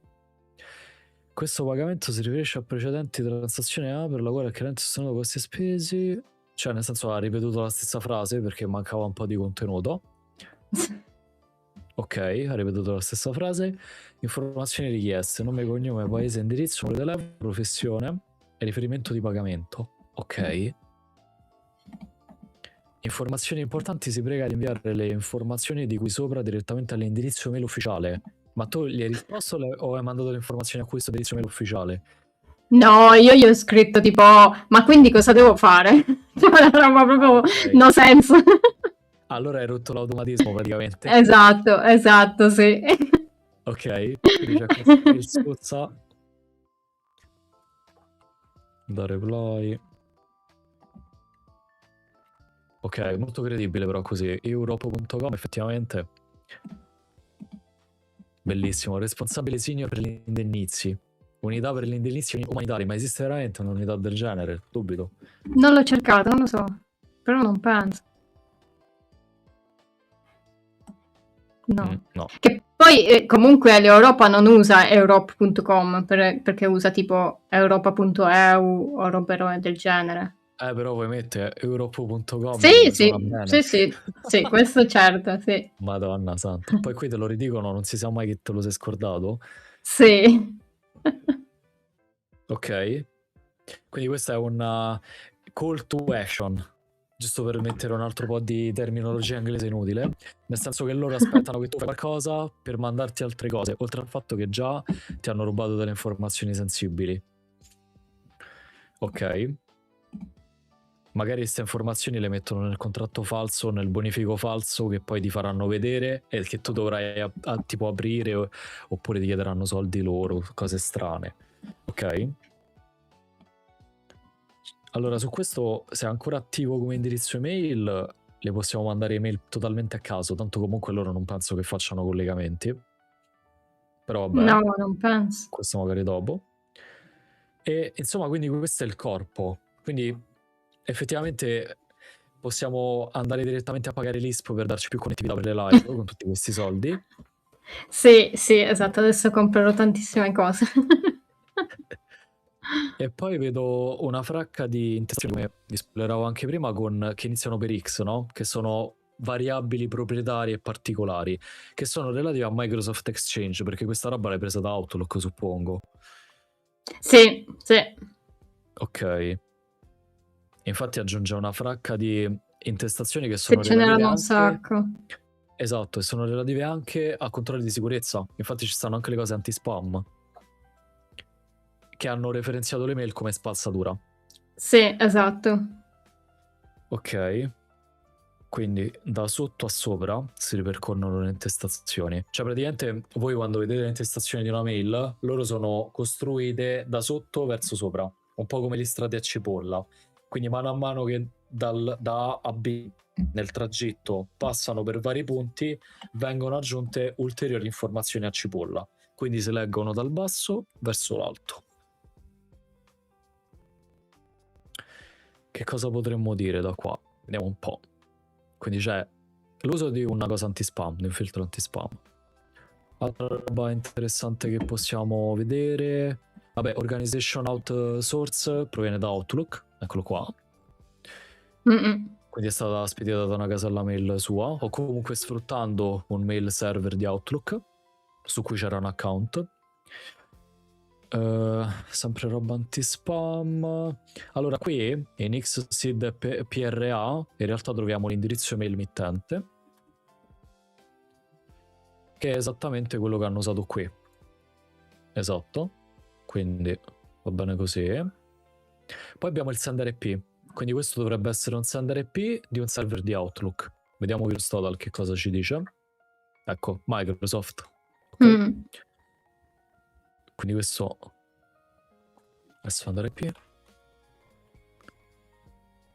Questo pagamento si riferisce a precedenti transazioni per la quale il cliente ha sostenuto questi spesi. Cioè, nel senso, ha ripetuto la stessa frase perché mancava un po' di contenuto. Ok, ha ripetuto la stessa frase. Informazioni richieste: nome, cognome, paese, indirizzo, numero di telefono, professione e riferimento di pagamento. Ok. Informazioni importanti: si prega di inviare le informazioni di cui sopra direttamente all'indirizzo mail ufficiale. Ma tu gli hai risposto o hai mandato le informazioni a questo indirizzo mail ufficiale? No, io gli ho scritto tipo, ma quindi cosa devo fare? Una roba proprio no senso. Allora hai rotto l'automatismo praticamente. Esatto, sì. Ok, quindi c'è questo il Suzza. Da reply. Ok, molto credibile però così. Europe.com effettivamente. Bellissimo. Responsabile senior per gli indennizi. Unità per gli indennizi umanitari. Ma esiste veramente un'unità del genere? Dubito. Non l'ho cercato, non lo so. Però non penso. No. No. Che poi comunque l'Europa non usa Europe.com perché usa tipo europa.eu o robe del genere. Però vuoi mettere europe.com? Sì, questo certo, sì. Madonna santa. Poi qui te lo ridicono, non si sa mai che te lo sei scordato. Sì. Ok. Quindi questa è una call to action. giusto per mettere un altro po' di terminologia inglese inutile, nel senso che loro aspettano che tu fai qualcosa per mandarti altre cose, oltre al fatto che già ti hanno rubato delle informazioni sensibili. Ok? Magari queste informazioni le mettono nel contratto falso, nel bonifico falso che poi ti faranno vedere e che tu dovrai tipo aprire oppure ti chiederanno soldi loro, cose strane. Ok? Allora, su questo, se è ancora attivo come indirizzo email, le possiamo mandare email totalmente a caso, tanto comunque loro non penso che facciano collegamenti. Però vabbè, No, non penso. questo magari dopo. E insomma, quindi questo è il corpo. Quindi effettivamente possiamo andare direttamente a pagare l'ISP per darci più connettività per le live con tutti questi soldi. Sì, esatto, adesso comprerò tantissime cose. E poi vedo una fracca di intestazioni, come vi spoileravo anche prima, che iniziano per X, no? Che sono variabili proprietarie e particolari, che sono relative a Microsoft Exchange, perché questa roba l'hai presa da Outlook, suppongo. Sì. Ok. Infatti aggiunge una fracca di intestazioni che sono ce relative n'erano anche... un sacco. Esatto, e sono relative anche a controlli di sicurezza. Infatti ci stanno anche le cose anti-spam, che hanno referenziato l'email come spazzatura. Sì, esatto. Ok. Quindi da sotto a sopra si ripercorrono le intestazioni. Cioè praticamente voi quando vedete le intestazioni di una mail, loro sono costruite da sotto verso sopra, un po' come gli strati a cipolla. Quindi mano a mano che da A a B nel tragitto passano per vari punti, vengono aggiunte ulteriori informazioni a cipolla. Quindi si leggono dal basso verso l'alto. Che cosa potremmo dire da qua? Vediamo un po'. Quindi c'è l'uso di una cosa anti-spam, di un filtro anti-spam. Altra roba interessante che possiamo vedere, vabbè, Organization Outsource proviene da Outlook, eccolo qua. Quindi è stata spedita da una casella mail sua, o comunque sfruttando un mail server di Outlook, su cui c'era un account. Sempre roba anti-spam. Allora, qui in Xseed PRA in realtà troviamo l'indirizzo email mittente, che è esattamente quello che hanno usato qui. Esatto, quindi va bene così. Poi abbiamo il sender IP, quindi questo dovrebbe essere un sender IP di un server di Outlook. Vediamo VirusTotal che cosa ci dice. Ecco, Microsoft. Okay. Quindi questo è sender IP.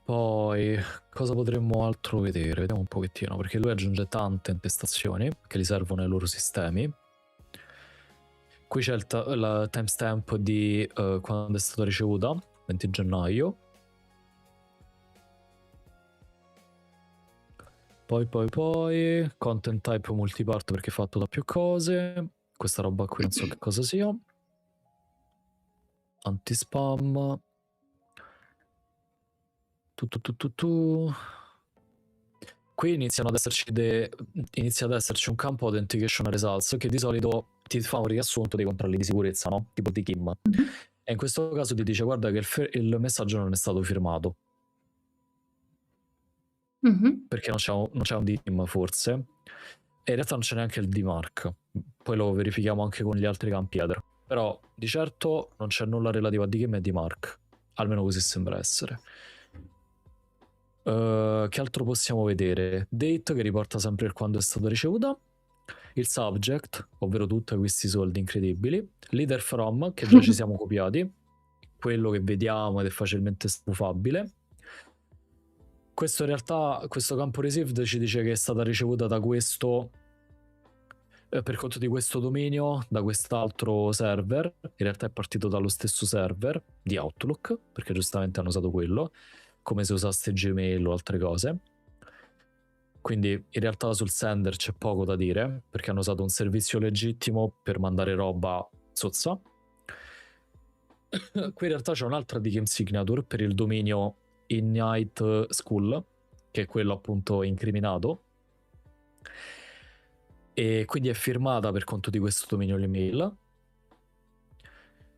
Poi cosa potremmo altro vedere? Vediamo un pochettino, perché lui aggiunge tante intestazioni che gli servono ai loro sistemi. Qui c'è il timestamp di quando è stata ricevuta, 20 gennaio. Poi content type multipart perché è fatto da più cose. Questa roba qui non so che cosa sia. Anti-spam. Qui inizia ad esserci un campo authentication results che di solito ti fa un riassunto dei controlli di sicurezza, no? Tipo di KIM. E in questo caso ti dice guarda che il messaggio non è stato firmato. Perché non c'è un DKIM forse. E in realtà non c'è neanche il DMARC. Poi lo verifichiamo anche con gli altri campi header. Però di certo non c'è nulla relativo a DKIM e DMARC. Almeno così sembra essere. Che altro possiamo vedere? Date che riporta sempre il quando è stata ricevuta. Il subject, ovvero tutti questi soldi incredibili. Leader from, che già ci siamo copiati. Quello che vediamo ed è facilmente stufabile. Questo in realtà, questo campo received ci dice che è stata ricevuta da questo, per conto di questo dominio, da quest'altro server. In realtà è partito dallo stesso server di Outlook, perché giustamente hanno usato quello, come se usaste Gmail o altre cose. Quindi in realtà sul sender c'è poco da dire, perché hanno usato un servizio legittimo per mandare roba zozza. Qui in realtà c'è un'altra DKIM signature per il dominio Ignite School, che è quello appunto incriminato, e quindi è firmata per conto di questo dominio l'email.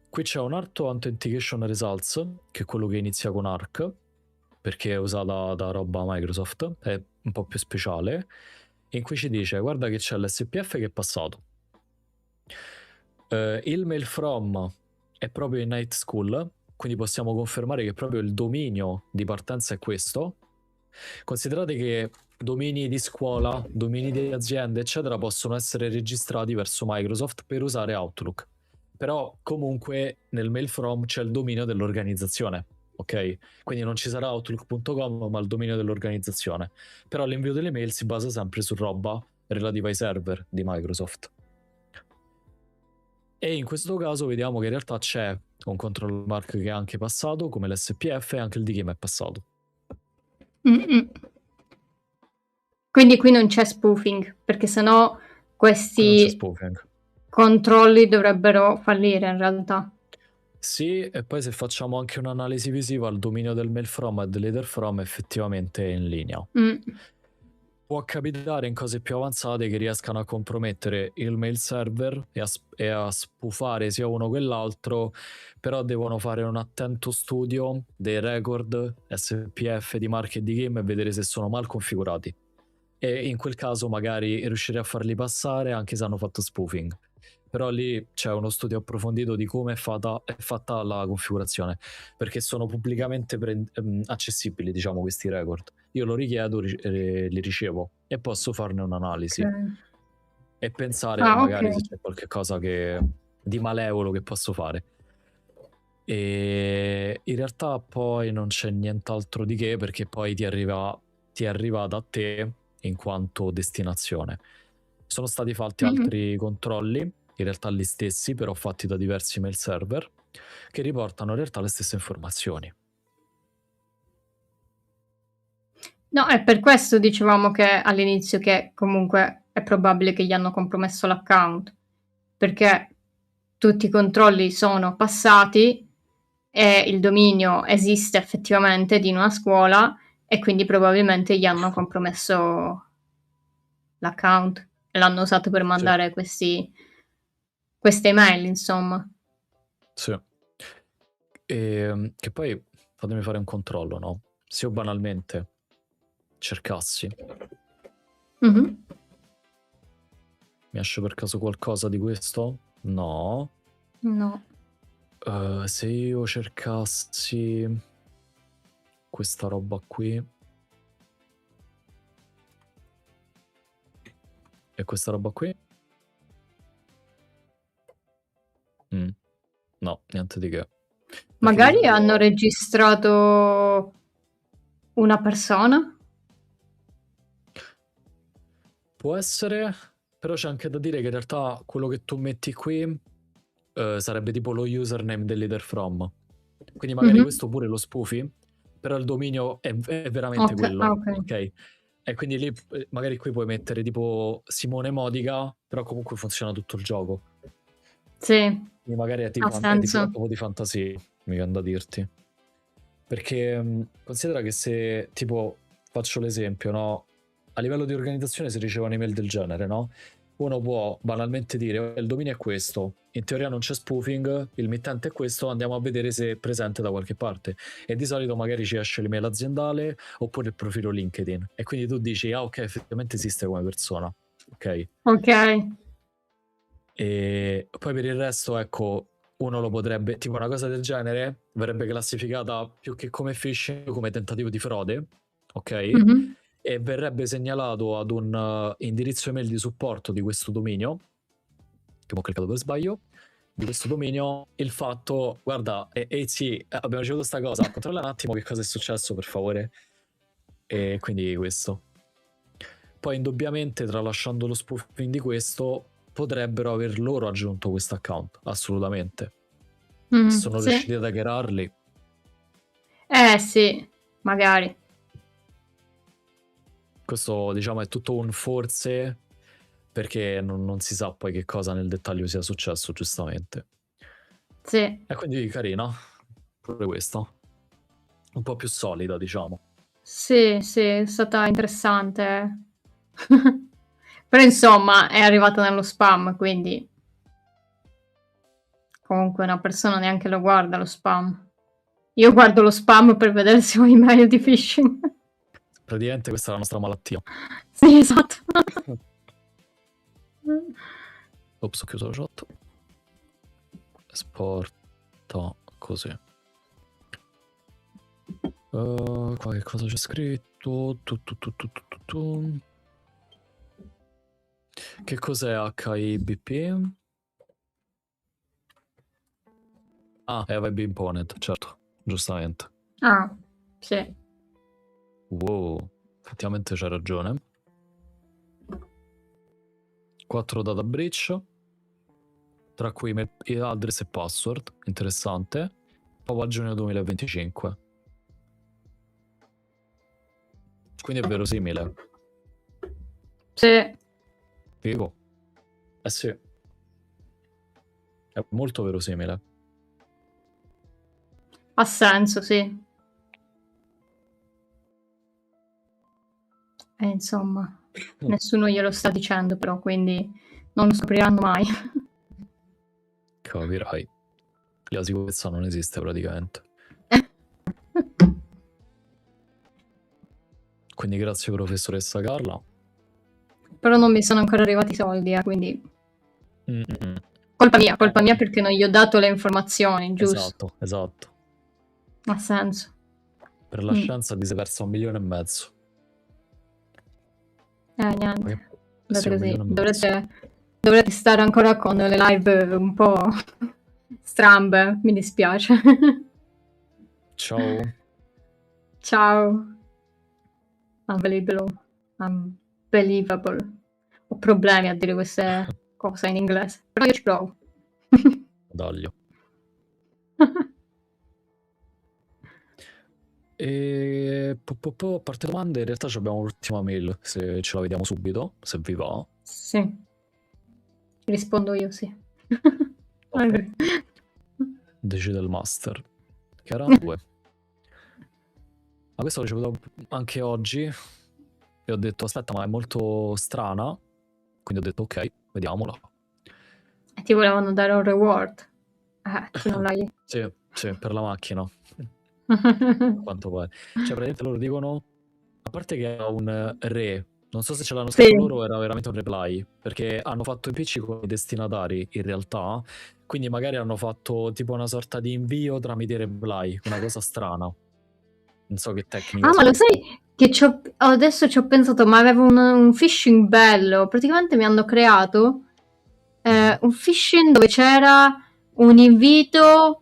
Qui c'è un altro authentication results, che è quello che inizia con ARC, perché è usata da roba Microsoft, è un po' più speciale, in cui ci dice guarda che c'è l'SPF che è passato. Il mail from è proprio in Night School, quindi possiamo confermare che proprio il dominio di partenza è questo. Considerate che domini di scuola, domini di aziende, eccetera, possono essere registrati verso Microsoft per usare Outlook. Però comunque nel mail from c'è il dominio dell'organizzazione, ok? Quindi non ci sarà outlook.com, ma il dominio dell'organizzazione. Però l'invio delle mail si basa sempre su roba relativa ai server di Microsoft. E in questo caso vediamo che in realtà c'è un control mark che è anche passato, come l'SPF, e anche il DKIM è passato. Mm-mm. Quindi qui non c'è spoofing, perché sennò questi controlli dovrebbero fallire in realtà. Sì, e poi se facciamo anche un'analisi visiva, il dominio del mail from e dell'header from effettivamente è in linea. Può capitare in cose più avanzate che riescano a compromettere il mail server e a spoofare sia uno che l'altro, però devono fare un attento studio dei record SPF di marche e di game e vedere se sono mal configurati. E in quel caso magari riuscire a farli passare anche se hanno fatto spoofing. Però lì c'è uno studio approfondito di come è fatta la configurazione, perché sono pubblicamente accessibili, diciamo, questi record. Io lo richiedo, li ricevo e posso farne un'analisi e pensare magari se c'è qualche cosa di malevolo che posso fare. E in realtà poi non c'è nient'altro di che, perché poi ti arriva da te in quanto destinazione. Sono stati fatti altri controlli, in realtà gli stessi, però fatti da diversi mail server, che riportano in realtà le stesse informazioni. No, è per questo dicevamo che all'inizio che comunque è probabile che gli hanno compromesso l'account, perché tutti i controlli sono passati e il dominio esiste effettivamente di una scuola e quindi probabilmente gli hanno compromesso l'account e l'hanno usato per mandare queste email, insomma. Sì. E che poi fatemi fare un controllo, no? Se io banalmente cercassi, mi esce per caso qualcosa di questo? No. Se io cercassi questa roba qui e questa roba qui, no, niente di che. Magari hanno registrato una persona? Può essere, però c'è anche da dire che in realtà quello che tu metti qui sarebbe tipo lo username dell'header from. Quindi magari questo pure lo spoofi, però il dominio è veramente quello. Ok. E quindi lì magari qui puoi mettere tipo Simone Modica, però comunque funziona tutto il gioco. Sì. Quindi magari è tipo un po' di fantasia, mi viene da dirti. Perché considera che se tipo faccio l'esempio, no? A livello di organizzazione si riceve un'email del genere, no? Uno può banalmente dire il dominio è questo, in teoria non c'è spoofing, il mittente è questo, andiamo a vedere se è presente da qualche parte. E di solito magari ci esce l'email aziendale oppure il profilo LinkedIn. E quindi tu dici, ah ok, effettivamente esiste come persona. Ok. E poi per il resto, ecco, uno lo potrebbe, tipo una cosa del genere, verrebbe classificata più che come phishing, come tentativo di frode, ok? E verrebbe segnalato ad un indirizzo email di supporto di questo dominio, che ho cliccato per sbaglio, di questo dominio, il fatto, guarda, sì, abbiamo ricevuto sta cosa, controlla un attimo che cosa è successo, per favore. E quindi questo. Poi indubbiamente, tralasciando lo spoofing di questo, potrebbero aver loro aggiunto questo account, assolutamente. Sono riusciti ad hackerarli. Sì, magari. Questo, diciamo, è tutto un forse, perché non si sa poi che cosa nel dettaglio sia successo, giustamente. Sì. E quindi carina, pure questa. Un po' più solida, diciamo. Sì, è stata interessante. Però insomma è arrivata nello spam, quindi comunque una persona neanche lo guarda lo spam. Io guardo lo spam per vedere se ho email di phishing. Praticamente questa è la nostra malattia. Sì, esatto. Ops, ho chiuso la chat. Esporta così. Qua che cosa c'è scritto? Che cos'è HIBP? Ah, è Web Imponent, certo, giustamente. Ah, sì. Wow, effettivamente c'è ragione. 4 data breach, tra cui address e password, interessante. Poi a giugno 2025. Quindi è verosimile. Sì. Figo. Eh sì. È molto verosimile. Ha senso, sì. Insomma, nessuno glielo sta dicendo però, quindi non lo scopriranno mai. Capirai. La sicurezza non esiste praticamente. Quindi grazie professoressa Carla. Però non mi sono ancora arrivati i soldi, quindi... Mm-mm. Colpa mia perché non gli ho dato le informazioni, giusto? Esatto. Ha senso. Per la scienza ti sei perso 1,5 milioni. Niente. Sì, Dovrete stare ancora con le live un po' strambe, mi dispiace. Ciao. Ciao. Unbelievable. Ho problemi a dire queste cose in inglese, però io ci provo. Daglio. E a parte domande, in realtà abbiamo l'ultima mail, se ce la vediamo subito, se vi va. Sì. Rispondo io, sì. Decide il master. Che erano 2. Ma questo l'ho ricevuto anche oggi. E ho detto, aspetta, ma è molto strana. Quindi ho detto, ok, vediamola. E ti volevano dare un reward. Tu non l'hai... Sì, per la macchina. Quanto pare. Cioè, praticamente loro dicono, a parte che ha un re, non so se ce l'hanno scritto loro o era veramente un reply, perché hanno fatto i pitch con i destinatari in realtà, quindi magari hanno fatto tipo una sorta di invio tramite reply, una cosa strana. Non so che tecnica. Ma lo sai che adesso ci ho pensato, ma avevo un phishing bello. Praticamente mi hanno creato un phishing dove c'era un invito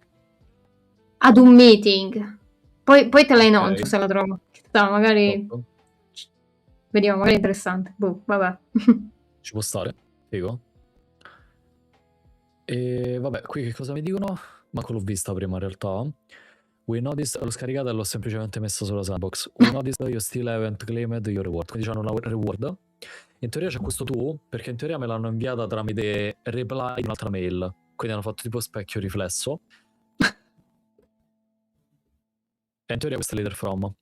ad un meeting. Poi te la inoltro se la trovo. Magari... Vediamo, magari è interessante. Boh, vabbè. Ci può stare, figo. E vabbè, qui che cosa mi dicono? Manco l'ho vista prima in realtà. We noticed, l'ho scaricata e l'ho semplicemente messa sulla sandbox. We noticed you still haven't claimed your reward. Quindi c'hanno una reward. In teoria c'è questo tu, perché in teoria me l'hanno inviata tramite reply di un'altra mail. Quindi hanno fatto tipo specchio riflesso. E in teoria questa è leader from.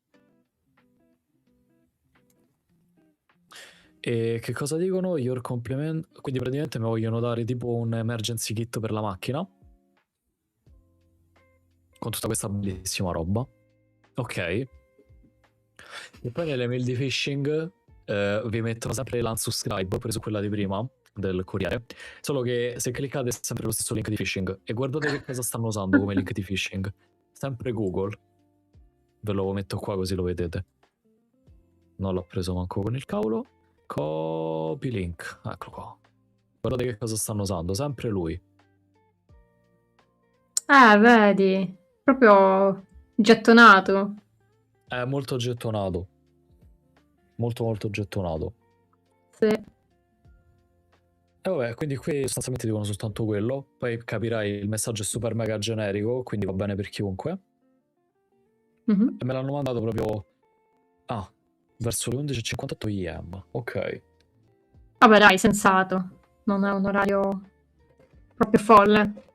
E che cosa dicono? Your compliment. Quindi praticamente mi vogliono dare tipo un emergency kit per la macchina. Con tutta questa bellissima roba. Ok. E poi nelle mail di phishing vi mettono sempre l'unsubscribe, preso quella di prima, del Corriere. Solo che se cliccate è sempre lo stesso link di phishing. E guardate che cosa stanno usando come link di phishing. Sempre Google. Ve lo metto qua così lo vedete. Non l'ho preso manco con il cavolo. Copy link. Eccolo qua. Guardate che cosa stanno usando. Sempre lui. Vedi. Proprio gettonato. È molto gettonato. Molto gettonato. Sì. E vabbè, quindi qui sostanzialmente dicono soltanto quello. Poi capirai, il messaggio è super mega generico, quindi va bene per chiunque. E me l'hanno mandato proprio... verso le 11:58 IM. Ok. Vabbè dai, sensato. Non è un orario proprio folle.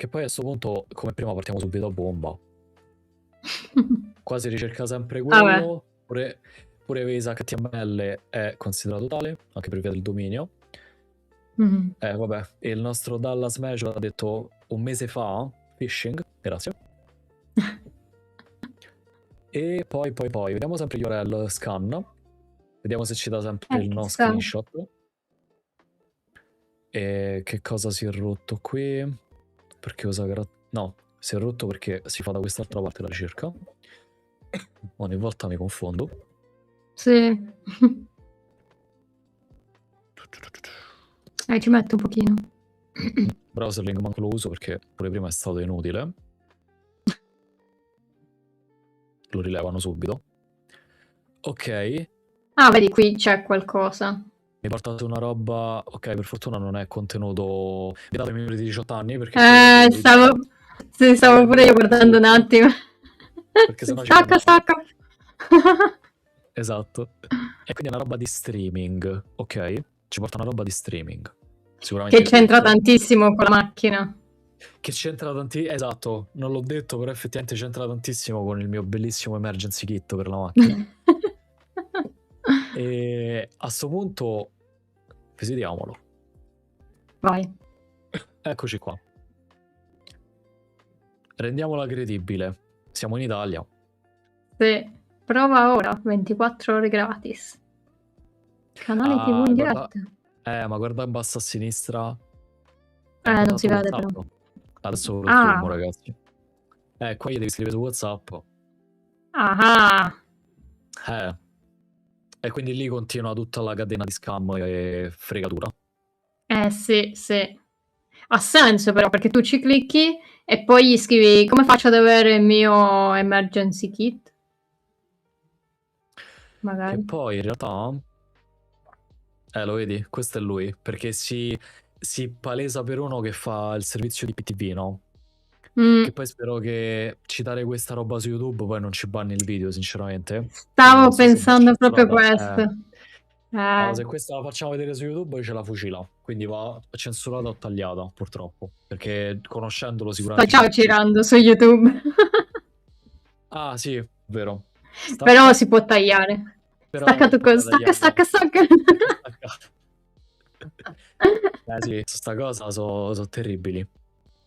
Che poi a questo punto, come prima, partiamo subito a bomba. Qua si ricerca sempre quello. Pure Vesa HTML è considerato tale, anche per via del dominio. Vabbè, e il nostro Dallas Major ha detto un mese fa, phishing, grazie. E poi, vediamo sempre l'URL scan. Vediamo se ci dà sempre il no Chissà. screenshot. E che cosa si è rotto qui? Perché usa no, si è rotto perché si fa da quest'altra parte la ricerca. Ogni volta mi confondo. Sì. Ci metto un pochino. Browserlink manco lo uso perché pure prima è stato inutile. Lo rilevano subito. Ok. Ah, vedi, qui c'è qualcosa. Mi hai portato una roba. Ok, per fortuna non è contenuto. Mi date minori di 18 anni perché stavo pure io guardando un attimo. Perché sennò ci Stacca, stacca. Esatto. E quindi è una roba di streaming. Ok? Ci porta una roba di streaming. Sicuramente Che c'entra tantissimo con la macchina. Che c'entra tantissimo. Esatto, non l'ho detto, però effettivamente c'entra tantissimo con il mio bellissimo emergency kit per la macchina. E a sto punto visitiamolo. Vai. Eccoci qua. Rendiamola credibile. Siamo in Italia. Sì. Prova ora, 24 ore gratis. Canale TV in diretta. Ma guarda in basso a sinistra. Non si vede WhatsApp. però. Adesso lo zoom, ragazzi. Qua gli devi scrivere su WhatsApp. Ah. E quindi lì continua tutta la catena di scam e fregatura. Sì. Ha senso però, perché tu ci clicchi e poi gli scrivi come faccio ad avere il mio emergency kit? Magari. Che poi in realtà... lo vedi? Questo è lui. Perché si palesa per uno che fa il servizio di PTV, no? Che poi spero che citare questa roba su YouTube poi non ci banni il video, sinceramente. Stavo pensando proprio questo. Allora, se questa la facciamo vedere su YouTube ce la fucila, quindi va censurata o tagliata, purtroppo, perché conoscendolo sicuramente... Sto girando su YouTube. Ah sì, vero. Però si può tagliare. Stacca tu con stacca. Sì, sta cosa sono terribili.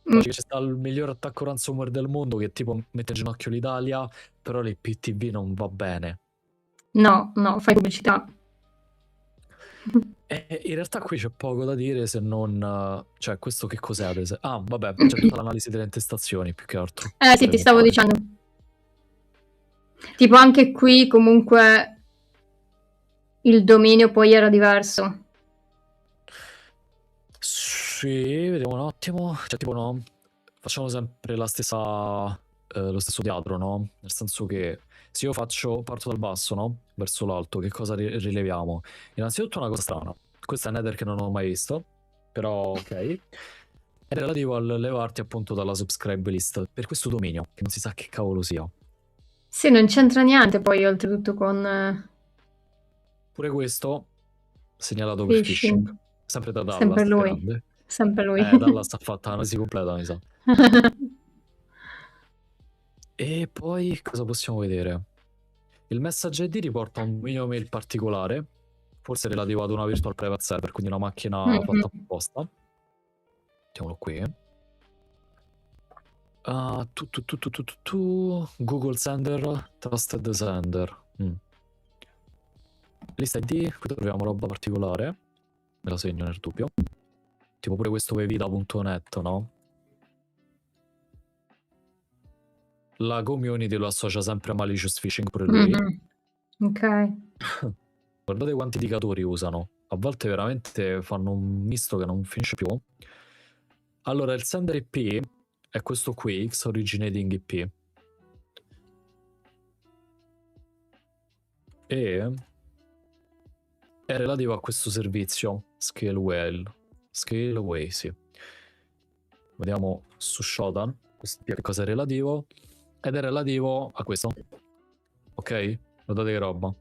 Oggi c'è stato il miglior attacco ransomware del mondo che tipo mette in ginocchio l'Italia, però l'IPTV non va bene. No, fai pubblicità. In realtà qui c'è poco da dire se non... Cioè, questo che cos'è ad esempio? Ah, vabbè, c'è tutta l'analisi delle intestazioni, più che altro. Sì, ti stavo dicendo. Tipo anche qui comunque il dominio poi era diverso. Sì, vediamo un attimo. Cioè, tipo no, facciamo sempre la stessa... lo stesso teatro, no? Nel senso che se io parto dal basso, no? Verso l'alto, che cosa rileviamo? Innanzitutto una cosa strana. Questo è un header che non ho mai visto, però ok. È relativo al levarti appunto dalla subscribe list per questo dominio, che non si sa che cavolo sia. Sì, non c'entra niente poi oltretutto con... Pure questo segnalato per phishing. Sempre da Dallas. Sempre lui. Grande. Sempre lui. Dallas ha fatto l'analisi completa, mi sa. E poi cosa possiamo vedere? Il message ID riporta un dominio mail particolare, forse relativo ad una virtual private server, quindi una macchina fatta apposta. Mettiamolo qui. Google Sender, Trusted Sender. Lista ID, qui troviamo roba particolare. Me la segno nel dubbio. Tipo pure questo webvita.net, no? La community lo associa sempre a malicious phishing pure lui. Ok. Guardate quanti indicatori usano. A volte veramente fanno un misto che non finisce più. Allora, il sender IP è questo qui, X originating IP. E è relativo a questo servizio, Scaleway, sì. Vediamo su Shodan che cosa è relativo. Ed è relativo a questo. Ok? Guardate che roba.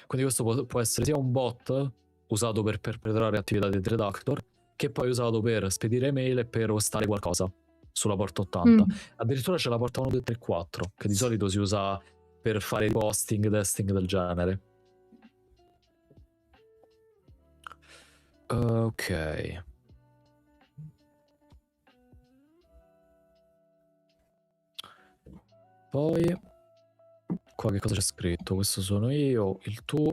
Quindi questo può essere sia un bot usato per perpetrare attività di threat actor, che poi usato per spedire email e per ostare qualcosa sulla porta 80. Addirittura c'è la porta 1, 2, 3, 4, che di solito si usa per fare hosting, testing del genere. Ok. Poi Qua che cosa c'è scritto? Questo sono io, il tu.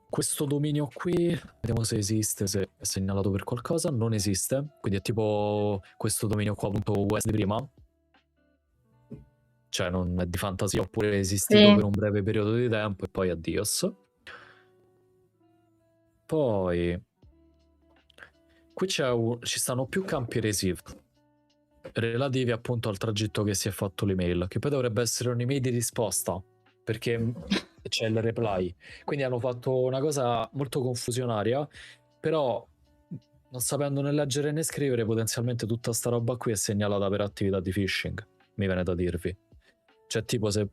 Questo dominio qui, vediamo se esiste, se è segnalato per qualcosa. Non esiste, quindi è tipo questo dominio qua .us di prima. Cioè non è di fantasia, oppure è esistito per un breve periodo di tempo e poi addios. Poi qui ci stanno più campi received relativi appunto al tragitto che si è fatto l'email, che poi dovrebbe essere un'email di risposta, perché c'è il reply. Quindi hanno fatto una cosa molto confusionaria, però non sapendo né leggere né scrivere, potenzialmente tutta sta roba qui è segnalata per attività di phishing, mi viene da dirvi. Cioè tipo se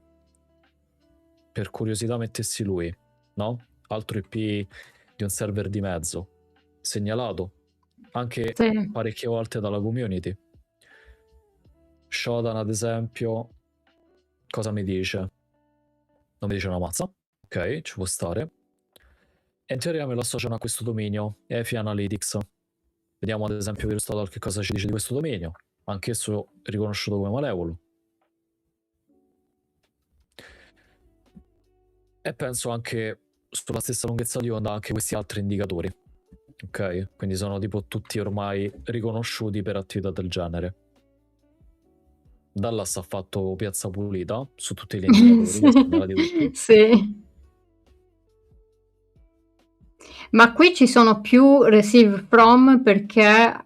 per curiosità mettessi lui, no? Altro IP di un server di mezzo, segnalato anche parecchie volte dalla community. Shodan ad esempio, cosa mi dice? Non mi dice una mazza, ok, ci può stare. E in teoria me lo associano a questo dominio, EFI Analytics. Vediamo ad esempio Virustadal che cosa ci dice di questo dominio, anch'esso riconosciuto come malevolo. E penso anche sulla stessa lunghezza di onda anche questi altri indicatori, ok? Quindi sono tipo tutti ormai riconosciuti per attività del genere. Dallas ha fatto piazza pulita su tutti gli indicatori. Sì. Ma qui ci sono più receive from perché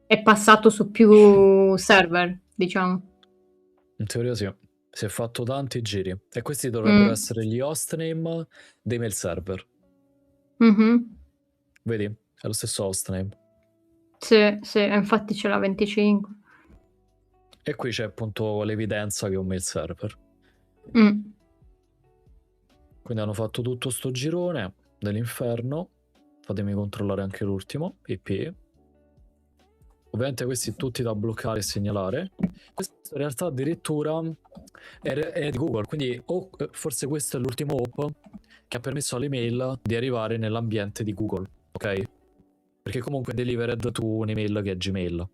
è passato su più server, diciamo. In teoria sì. Si è fatto tanti giri. E questi dovrebbero essere gli hostname dei mail server. Vedi? È lo stesso hostname. Sì, infatti c'è la 25. E qui c'è appunto l'evidenza che è un mail server. Quindi hanno fatto tutto sto girone dell'inferno. Fatemi controllare anche l'ultimo, IP. Ovviamente questi tutti da bloccare e segnalare. Questo in realtà addirittura è di Google, quindi forse questo è l'ultimo hop che ha permesso all'email di arrivare nell'ambiente di Google, ok? Perché comunque delivered to un'email che è Gmail.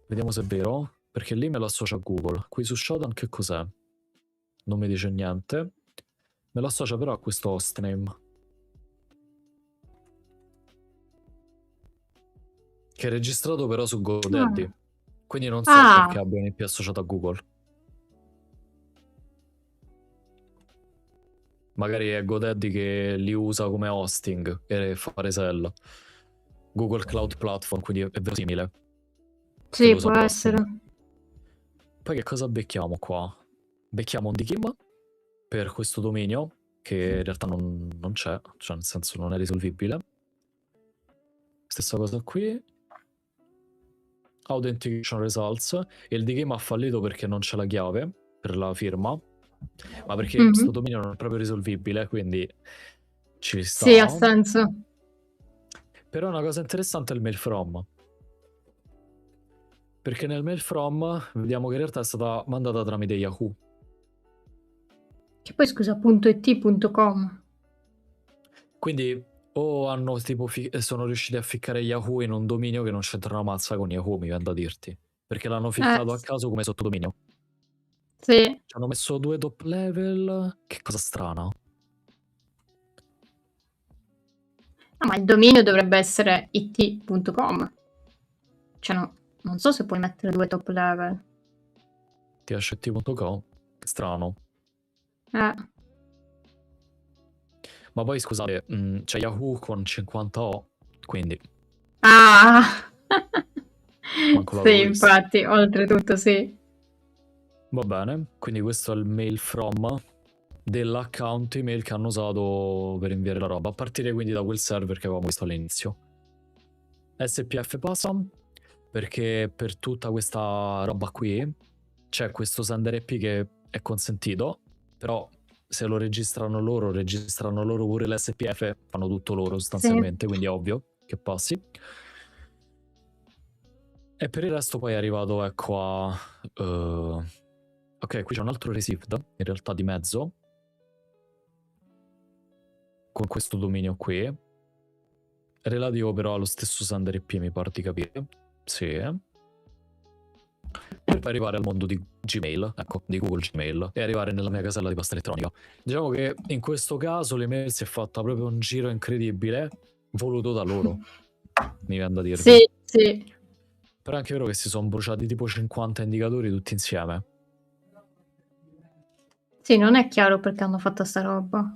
Vediamo se è vero, perché lì me lo associa a Google. Qui su Shodan che cos'è? Non mi dice niente. Me lo associa però a questo hostname, che è registrato però su GoDaddy. Quindi non so perché abbia un IP associato a Google. Magari è GoDaddy che li usa come hosting e fa resell. Google Cloud Platform, quindi è verosimile. Sì, può essere. Poi che cosa becchiamo qua? Becchiamo un DKIM per questo dominio, che in realtà non c'è, cioè nel senso non è risolvibile. Stessa cosa qui. Authentication results. E il DKIM ha fallito perché non c'è la chiave per la firma, ma perché questo dominio non è proprio risolvibile, quindi ci sta. Sì, ha senso. Però una cosa interessante è il mail from, perché nel mail from vediamo che in realtà è stata mandata tramite Yahoo. Che poi scusa, .it.com. Quindi o hanno tipo sono riusciti a ficcare Yahoo in un dominio che non c'entra una mazza con Yahoo, mi viene da dirti, perché l'hanno ficcato a caso come sottodominio. Sì. Ci hanno messo 2 top level, che cosa strana. Ma il dominio dovrebbe essere it.com. Cioè non so se puoi mettere 2 top level. THT.com, strano. Ma poi scusate, c'è Yahoo con 50O, quindi... Sì, infatti, oltretutto sì. Va bene, quindi questo è il mail from dell'account email che hanno usato per inviare la roba, a partire quindi da quel server che avevamo visto all'inizio. SPF passa, perché per tutta questa roba qui c'è questo sender IP che è consentito, però se lo registrano loro pure l'SPF, fanno tutto loro sostanzialmente, quindi è ovvio che passi. E per il resto poi è arrivato, ecco, a... ok, qui c'è un altro received, in realtà di mezzo, con questo dominio qui, relativo però allo stesso sender IP, mi pare di capire. Sì. per arrivare al mondo di Gmail, ecco, di Google Gmail, e arrivare nella mia casella di posta elettronica. Diciamo che in questo caso l'email si è fatta proprio un giro incredibile, voluto da loro, mi viene da dirvi. Sì, sì. Però è anche vero che si sono bruciati tipo 50 indicatori tutti insieme. Sì, non è chiaro perché hanno fatto sta roba.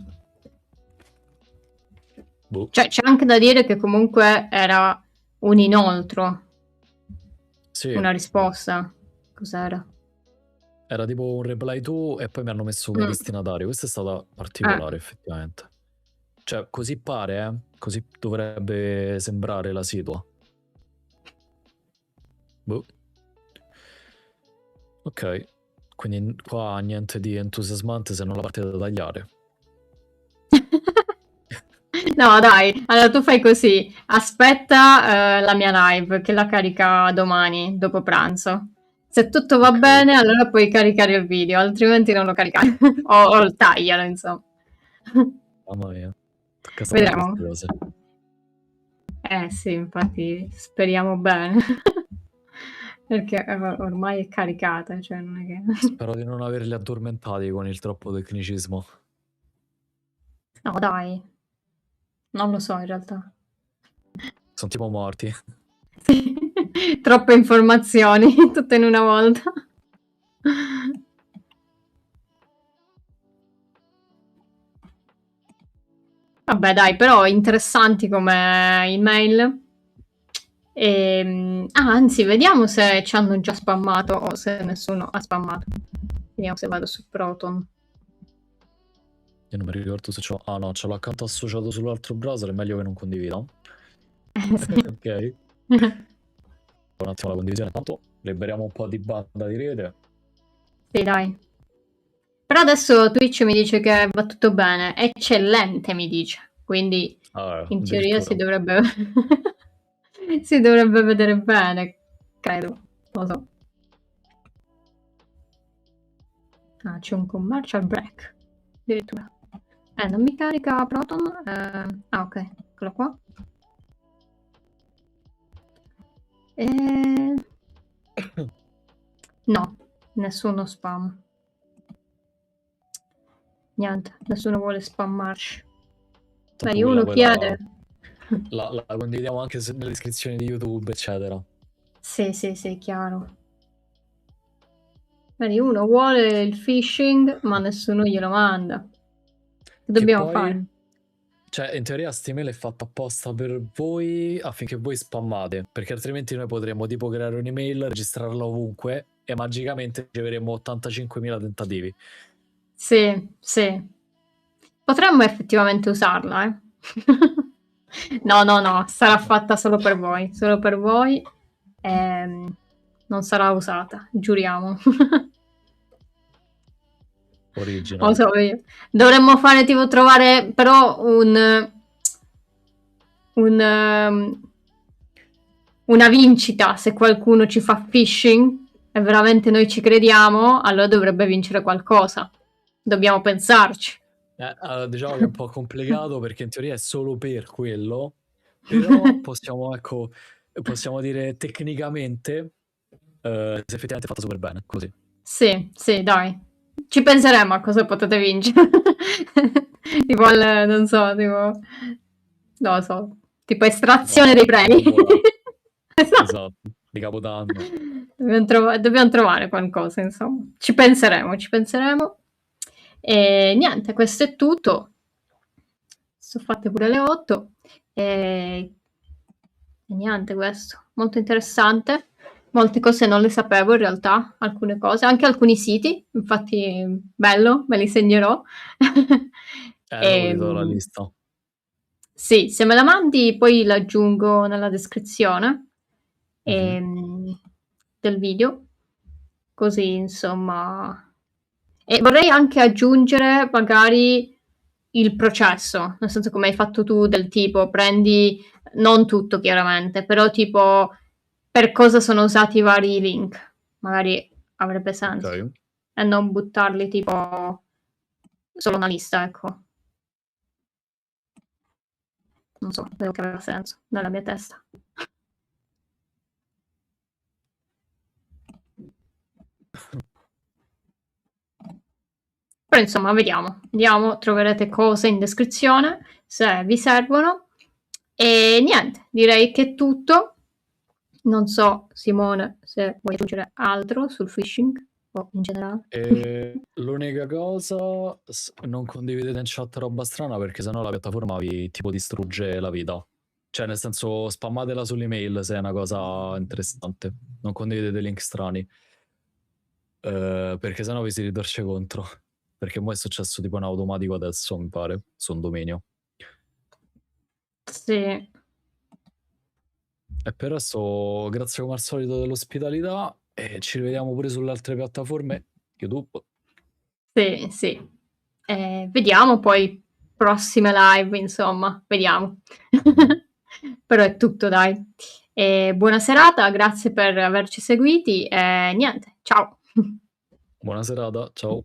Boh. Cioè, c'è anche da dire che comunque era un inoltro. Sì. Una risposta. Cos'era? Era tipo un reply to e poi mi hanno messo come destinatario. Questa è stata particolare, effettivamente. Cioè, così pare, così dovrebbe sembrare la situa. Boh. Ok, quindi qua niente di entusiasmante se non la parte da tagliare. No, dai, allora tu fai così. Aspetta la mia live che la carica domani, dopo pranzo. Se tutto va bene, allora puoi caricare il video, altrimenti non lo caricare. o taglialo, insomma. Mamma mia. Vedremo. Sì, infatti speriamo bene. Perché ormai è caricata, cioè non è che... Spero di non averli addormentati con il troppo tecnicismo. No, dai. Non lo so in realtà. Sono tipo morti. Sì. Troppe informazioni, tutte in una volta. Vabbè, dai, però interessanti come email. Anzi, vediamo se ci hanno già spammato o se nessuno ha spammato. Vediamo se vado su Proton. Io non mi ricordo se c'ho... Ah no, c'ho l'account associato sull'altro browser, è meglio che non condivida. Sì. Ok. Un attimo la condivisione, tanto liberiamo un po' di banda di rete. Sì, dai. Però adesso Twitch mi dice che va tutto bene. Eccellente, mi dice. Quindi in teoria si dovrebbe... si dovrebbe vedere bene, credo. Non lo so. Ah, c'è un commercial break. Addirittura. Non mi carica Proton. Ok, eccolo qua. No, nessuno spam. Niente, nessuno vuole spammarci. Vedi, uno chiede. La condividiamo anche nelle descrizioni di YouTube, eccetera. Sì, chiaro. Vedi, uno vuole il phishing, ma nessuno glielo manda. Che dobbiamo fare? Cioè, in teoria Steamail è fatta apposta per voi affinché voi spammate, perché altrimenti noi potremmo tipo creare un'email, registrarla ovunque e magicamente riceveremo 85.000 tentativi. Sì. Potremmo effettivamente usarla, eh. No, sarà fatta solo per voi, non sarà usata, giuriamo. Original. Lo so io. Dovremmo fare tipo trovare però una vincita se qualcuno ci fa phishing e veramente noi ci crediamo, allora dovrebbe vincere qualcosa. Dobbiamo pensarci. Allora, diciamo che è un po' complicato perché in teoria è solo per quello, però possiamo dire tecnicamente se effettivamente è fatta super bene, così. Sì, dai. Ci penseremo a cosa potete vincere. Tipo non so, tipo... Non lo so. Tipo estrazione dei premi. Esatto, di Capodanno. Dobbiamo trovare qualcosa, insomma. Ci penseremo. E niente, questo è tutto. Sono fatte pure le 8. E niente, questo. Molto interessante. Molte cose non le sapevo in realtà, alcune cose, anche alcuni siti, infatti bello, me li segnerò. Lo vedo la lista. Sì, se me la mandi poi l'aggiungo nella descrizione del video, così insomma. E vorrei anche aggiungere magari il processo, nel senso come hai fatto tu, del tipo prendi, non tutto chiaramente, però tipo per cosa sono usati i vari link, magari avrebbe senso. Okay. E non buttarli tipo solo una lista, ecco. Non so, vedo che aveva senso nella mia testa. Però insomma, vediamo, troverete cose in descrizione se vi servono. E niente, direi che è tutto. Non so, Simone, se vuoi aggiungere altro sul phishing o in generale. L'unica cosa, non condividete in chat roba strana, perché sennò la piattaforma vi tipo distrugge la vita. Cioè, nel senso, spammatela sull'email se è una cosa interessante. Non condividete link strani. Perché sennò vi si ritorce contro. Perché mo è successo tipo in automatico adesso, mi pare, su un dominio. Sì. E per adesso, grazie come al solito dell'ospitalità, e ci rivediamo pure sulle altre piattaforme YouTube. Sì. Vediamo poi prossime live, insomma, vediamo. Però è tutto, dai. Buona serata, grazie per averci seguiti e niente, ciao. Buona serata, ciao.